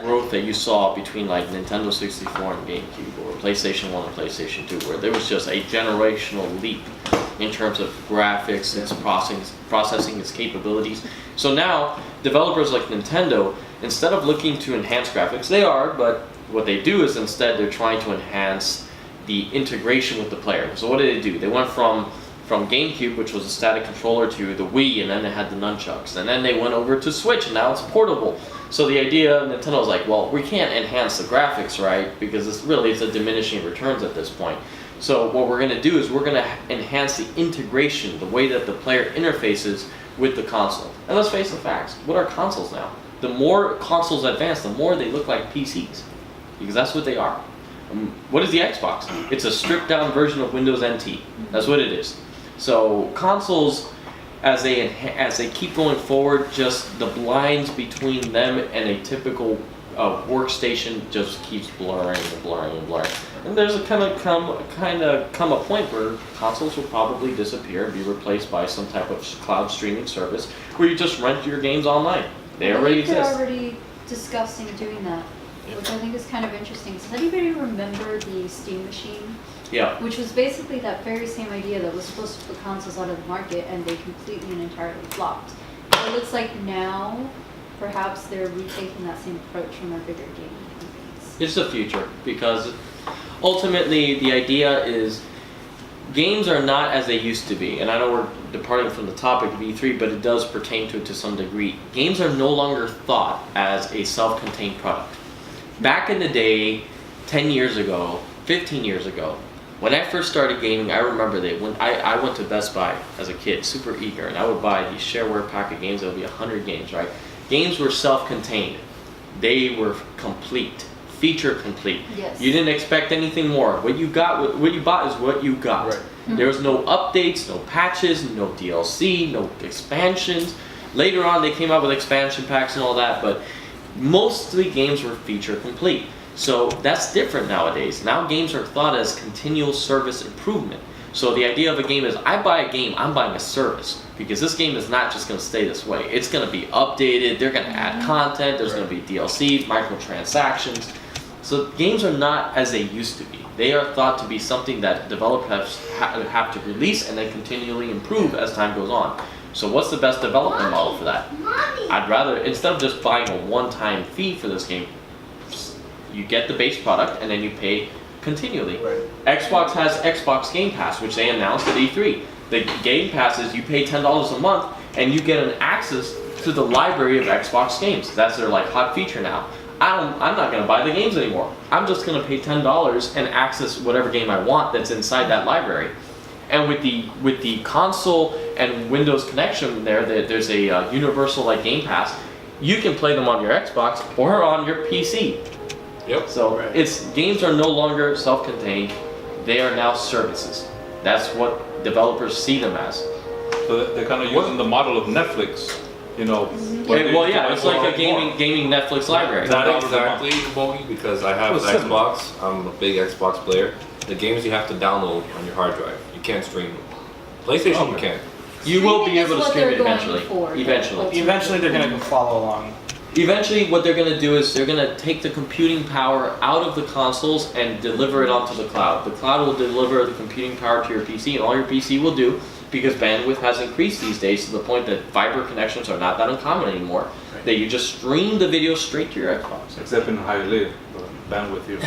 growth that you saw between like Nintendo 64 and GameCube, or PlayStation 1 and PlayStation 2, where there was just a generational leap in terms of graphics, its processing, its capabilities. So now, developers like Nintendo, instead of looking to enhance graphics, they are, but what they do is instead they're trying to enhance the integration with the player. So what did they do? They went from GameCube, which was a static controller, to the Wii, and then they had the nunchucks. And then they went over to Switch, and now it's portable. So the idea, Nintendo's like, well, we can't enhance the graphics, right? Because it's a diminishing returns at this point. So what we're going to do is we're going to enhance the integration, the way that the player interfaces with the console. And let's face the facts. What are consoles now? The more consoles advance, the more they look like PCs. Because that's what they are. What is the Xbox? It's a stripped down version of Windows NT. That's what it is. So consoles, as they keep going forward, just the blinds between them and a typical workstation just keeps blurring and blurring and blurring. And there's a come a point where consoles will probably disappear and be replaced by some type of cloud streaming service where you just rent your games online. They already exist. They're already discussing doing that, which I think is kind of interesting. Does anybody remember the Steam Machine? Yeah. Which was basically that very same idea that was supposed to put consoles out of the market, and they completely and entirely flopped. So it looks like now, perhaps they're retaking that same approach from our bigger gaming companies. It's the future, because ultimately the idea is games are not as they used to be. And I know we're departing from the topic of E3, but it does pertain to it to some degree. Games are no longer thought as a self-contained product. Back in the day, 10 years ago, 15 years ago, when I first started gaming, I remember that when I went to Best Buy as a kid, super eager, and I would buy these shareware pack of games. There would be 100 games, right? Games were self-contained. They were complete, feature complete. Yes. You didn't expect anything more. What you bought is what you got. Right. Mm-hmm. There was no updates, no patches, no DLC, no expansions. Later on, they came out with expansion packs and all that, but mostly games were feature complete. So that's different nowadays. Now games are thought as continual service improvement. So the idea of a game is, I buy a game, I'm buying a service. Because this game is not just going to stay this way. It's going to be updated, they're going to add content, there's going to be DLCs, microtransactions. So games are not as they used to be. They are thought to be something that developers have to release and then continually improve as time goes on. So what's the best development model for that? I'd rather, instead of just buying a one-time fee for this game, you get the base product and then you pay continually. Right. Xbox has Xbox Game Pass, which they announced at E3. The Game Pass is you pay $10 a month and you get an access to the library of Xbox games. That's their like hot feature now. I'm not going to buy the games anymore. I'm just going to pay $10 and access whatever game I want that's inside that library. And with the console and Windows connection there's a universal like Game Pass. You can play them on your Xbox or on your PC. Yep. So games are no longer self-contained. They are now services. That's what developers see them as. So they're kind of using the model of Netflix, you know. It's like a gaming Netflix library. Not exactly, Bogy, because I have an Xbox. I'm a big Xbox player. The games you have to download on your hard drive. You can't stream them. PlayStation you can. You will be able to Streaming is stream it what they're eventually. going for. Eventually, they're going to follow along. Eventually, what they're going to do is they're going to take the computing power out of the consoles and deliver it onto the cloud. The cloud will deliver the computing power to your PC, and all your PC will do, because bandwidth has increased these days to the point that fiber connections are not that uncommon anymore, that you just stream the video straight to your Xbox. Except in Hialeah, the bandwidth here.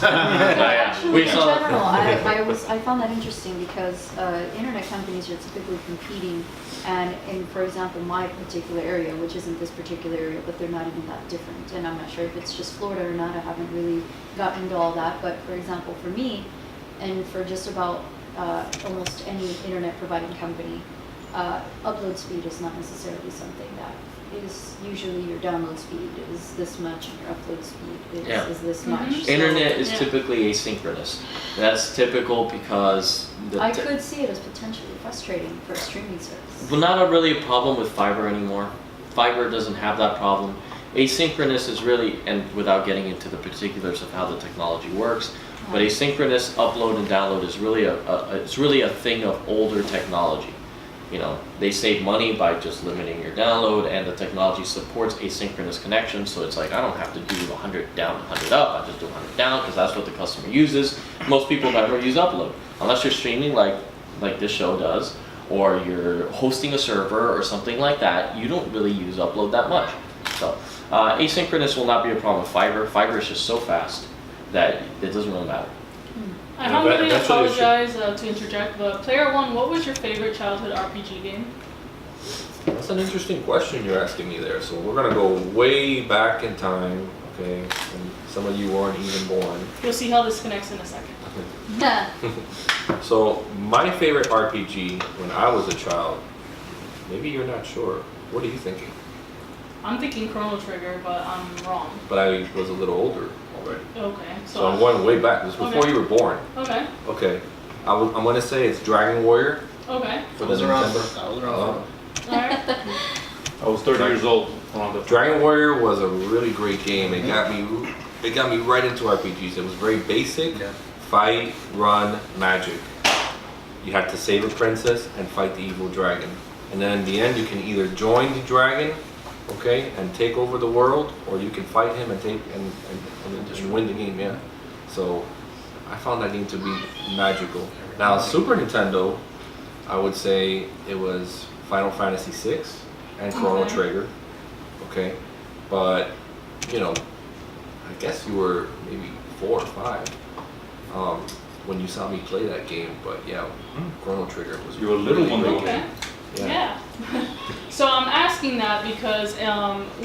Actually, in general, I found that interesting because internet companies are typically competing, and in, for example, my particular area, which isn't this particular area, but they're not even that different, and I'm not sure if it's just Florida or not, I haven't really gotten into all that, but for example, for me, and for just about almost any internet providing company, upload speed is not necessarily something that is usually your download speed is this much and your upload speed is this much. So Internet is typically asynchronous. That's typical because I could see it as potentially frustrating for a streaming service. well, not really a problem with fiber anymore. Fiber doesn't have that problem. Asynchronous is really, and without getting into the particulars of how the technology works, but asynchronous upload and download is really it's really a thing of older technology. You know, they save money by just limiting your download, and the technology supports asynchronous connection, so it's like I don't have to do 100 down, 100 up. I just do 100 down because that's what the customer uses. Most people never use upload unless you're streaming like this show does, or you're hosting a server or something like that. You don't really use upload that much. So asynchronous will not be a problem with fiber. Fiber is just so fast that it doesn't really matter. I humbly apologize to interject, but Player One, what was your favorite childhood RPG game? That's an interesting question you're asking me there. So we're gonna go way back in time, okay? And some of you weren't even born. You'll see how this connects in a second. So my favorite RPG when I was a child, maybe you're not sure. What are you thinking? I'm thinking Chrono Trigger, but I'm wrong. But I was a little older already. Okay, So I'm going way back. This was before you were born. Okay. Okay. I'm gonna say it's Dragon Warrior. Okay. For the Nintendo. Alright. I was 30 years old. Dragon Warrior was a really great game. It got me right into RPGs. It was very basic. Fight, run, magic. You had to save a princess and fight the evil dragon. And then in the end you can either join the dragon, okay, and take over the world, or you can fight him and take and win the game, yeah. So I found that game to be magical. Now Super Nintendo, I would say it was Final Fantasy VI and Chrono Trigger, okay. But you know, I guess you were maybe 4 or 5 when you saw me play that game. But yeah, Chrono Trigger was. You were a little one though. Okay. Yeah. So I'm asking that because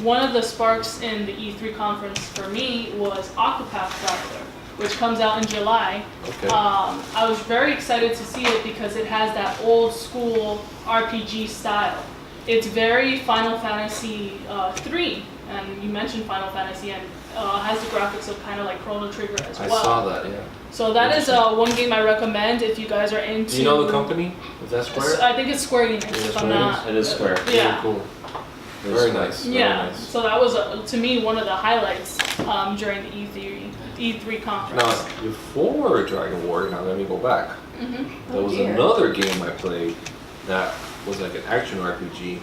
one of the sparks in the E3 conference for me was Octopath Traveler, which comes out in July. Okay. I was very excited to see it because it has that old school RPG style. It's very Final Fantasy 3, and you mentioned Final Fantasy, and has the graphics of kind of like Chrono Trigger as well. I saw that, yeah. So that is one game I recommend if you guys are into. Do you know the company? Is that Square? I think it's Square Enix. If I'm not. It is Square. Yeah. Very cool. Very nice. Yeah. So that was to me one of the highlights during the E3 conference. Now before Dragon Warrior, now let me go back. There was another game I played that was like an action RPG,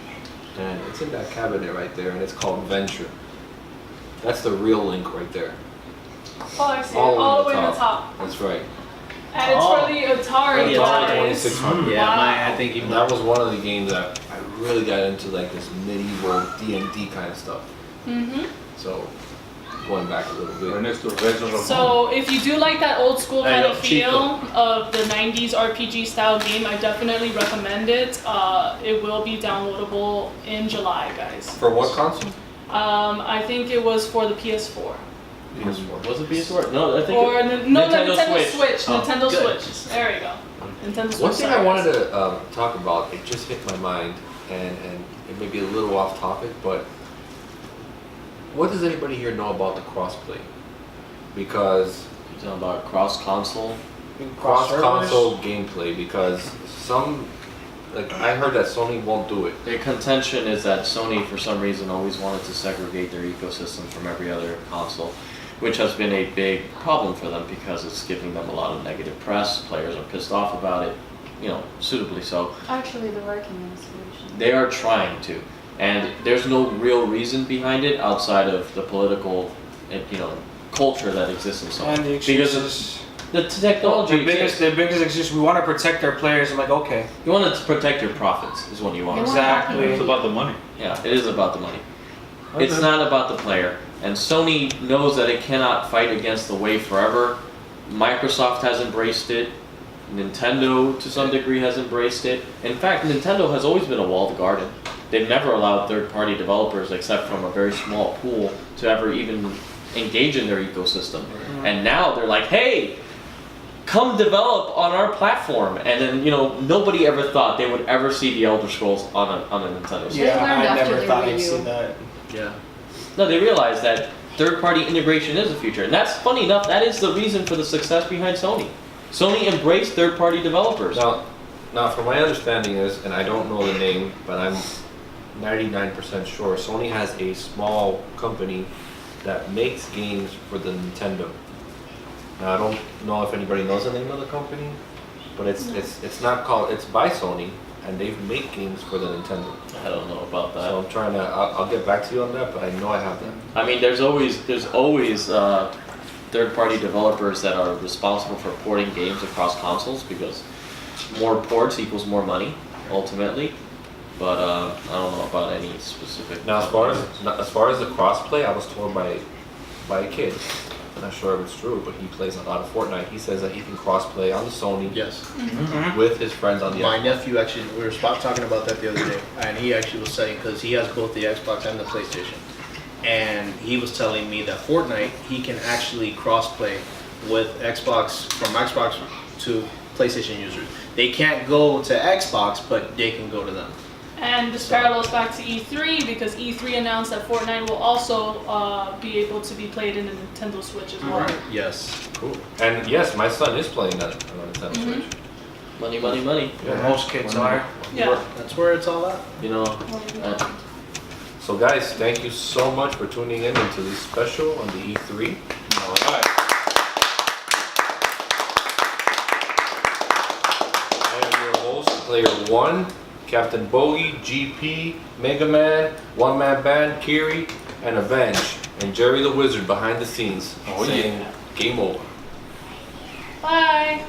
and it's in that cabinet right there, and it's called Avenger. That's the real Link right there. Oh, I see. All the way to the top. That's right. And it's for the Atari guys. 2600. Yeah, Wow. I think And that was one of the games that I really got into, like this medieval D&D kind of stuff. So going back a little bit. Right next to Avengers. So if you do like that old school kind of Chico. feel of the 90s RPG style game, I definitely recommend it. It will be downloadable in July, guys. For what console? I think it was for the PS4. PS4. Was it PS4? No, I think Or Nintendo Switch. Oh, Nintendo good. Switch. There you go. Nintendo Switch. One thing I sorry, wanted guys. to talk about, it just hit my mind, and it may be a little off topic, but what does anybody here know about the crossplay? Because You're talking about cross-console? cross-console gameplay, because some, like I heard that Sony won't do it. Their contention is that Sony, for some reason, always wanted to segregate their ecosystem from every other console, which has been a big problem for them because it's giving them a lot of negative press. Players are pissed off about it, you know, suitably so. Actually, they're working on a solution. They are trying to, and there's no real reason behind it outside of the political, you know, culture that exists in Sony. And the because excuses. the technology. The biggest excuse, we want to protect our players. I'm like, okay. You want to protect your profits, is what you want. Exactly. It's about the money. Yeah, it is about the money. It's not about the player. And Sony knows that it cannot fight against the wave forever. Microsoft has embraced it. Nintendo, to some degree, has embraced it. In fact, Nintendo has always been a walled garden. They've never allowed third-party developers, except from a very small pool, to ever even engage in their ecosystem. And now they're like, hey, come develop on our platform. And then, you know, nobody ever thought they would ever see the Elder Scrolls on a Nintendo Switch. Yeah, learned I after never their thought Wii I'd U. see that. Yeah. No, they realized that third-party integration is the future. And that's funny enough, that is the reason for the success behind Sony. Sony embraced third-party developers. Now, from my understanding is, and I don't know the name, but I'm 99% sure, Sony has a small company that makes games for the Nintendo. Now, I don't know if anybody knows the name of the company, but it's not called, it's by Sony, and they make games for the Nintendo. I don't know about that. So I'm trying to, I'll get back to you on that, but I know I have that. I mean, there's always third-party developers that are responsible for porting games across consoles because more ports equals more money, ultimately. But I don't know about any specific. Now, as far as the crossplay, I was told by a kid. I'm not sure if it's true, but he plays a lot of Fortnite. He says that he can crossplay on the Sony Yes. with his friends on the My Xbox. nephew actually, we were talking about that the other day, and he actually was saying, because he has both the Xbox and the PlayStation, and he was telling me that Fortnite, he can actually crossplay with Xbox, from Xbox to PlayStation users. They can't go to Xbox, but they can go to them. And this parallels back to E3 because E3 announced that Fortnite will also be able to be played in the Nintendo Switch as well. Yes. Cool. And yes, my son is playing that on the Nintendo Switch. Money, money, money. Yeah, most kids are. Yeah. That's where it's all at. You know. So guys, thank you so much for tuning in into this special on the E3. All right. I am your host, Player 1, Captain Bogy, GP, Megaman, One Man Band, Kiri, and Avenged, and Jerry the Wizard behind the scenes saying game over. Bye.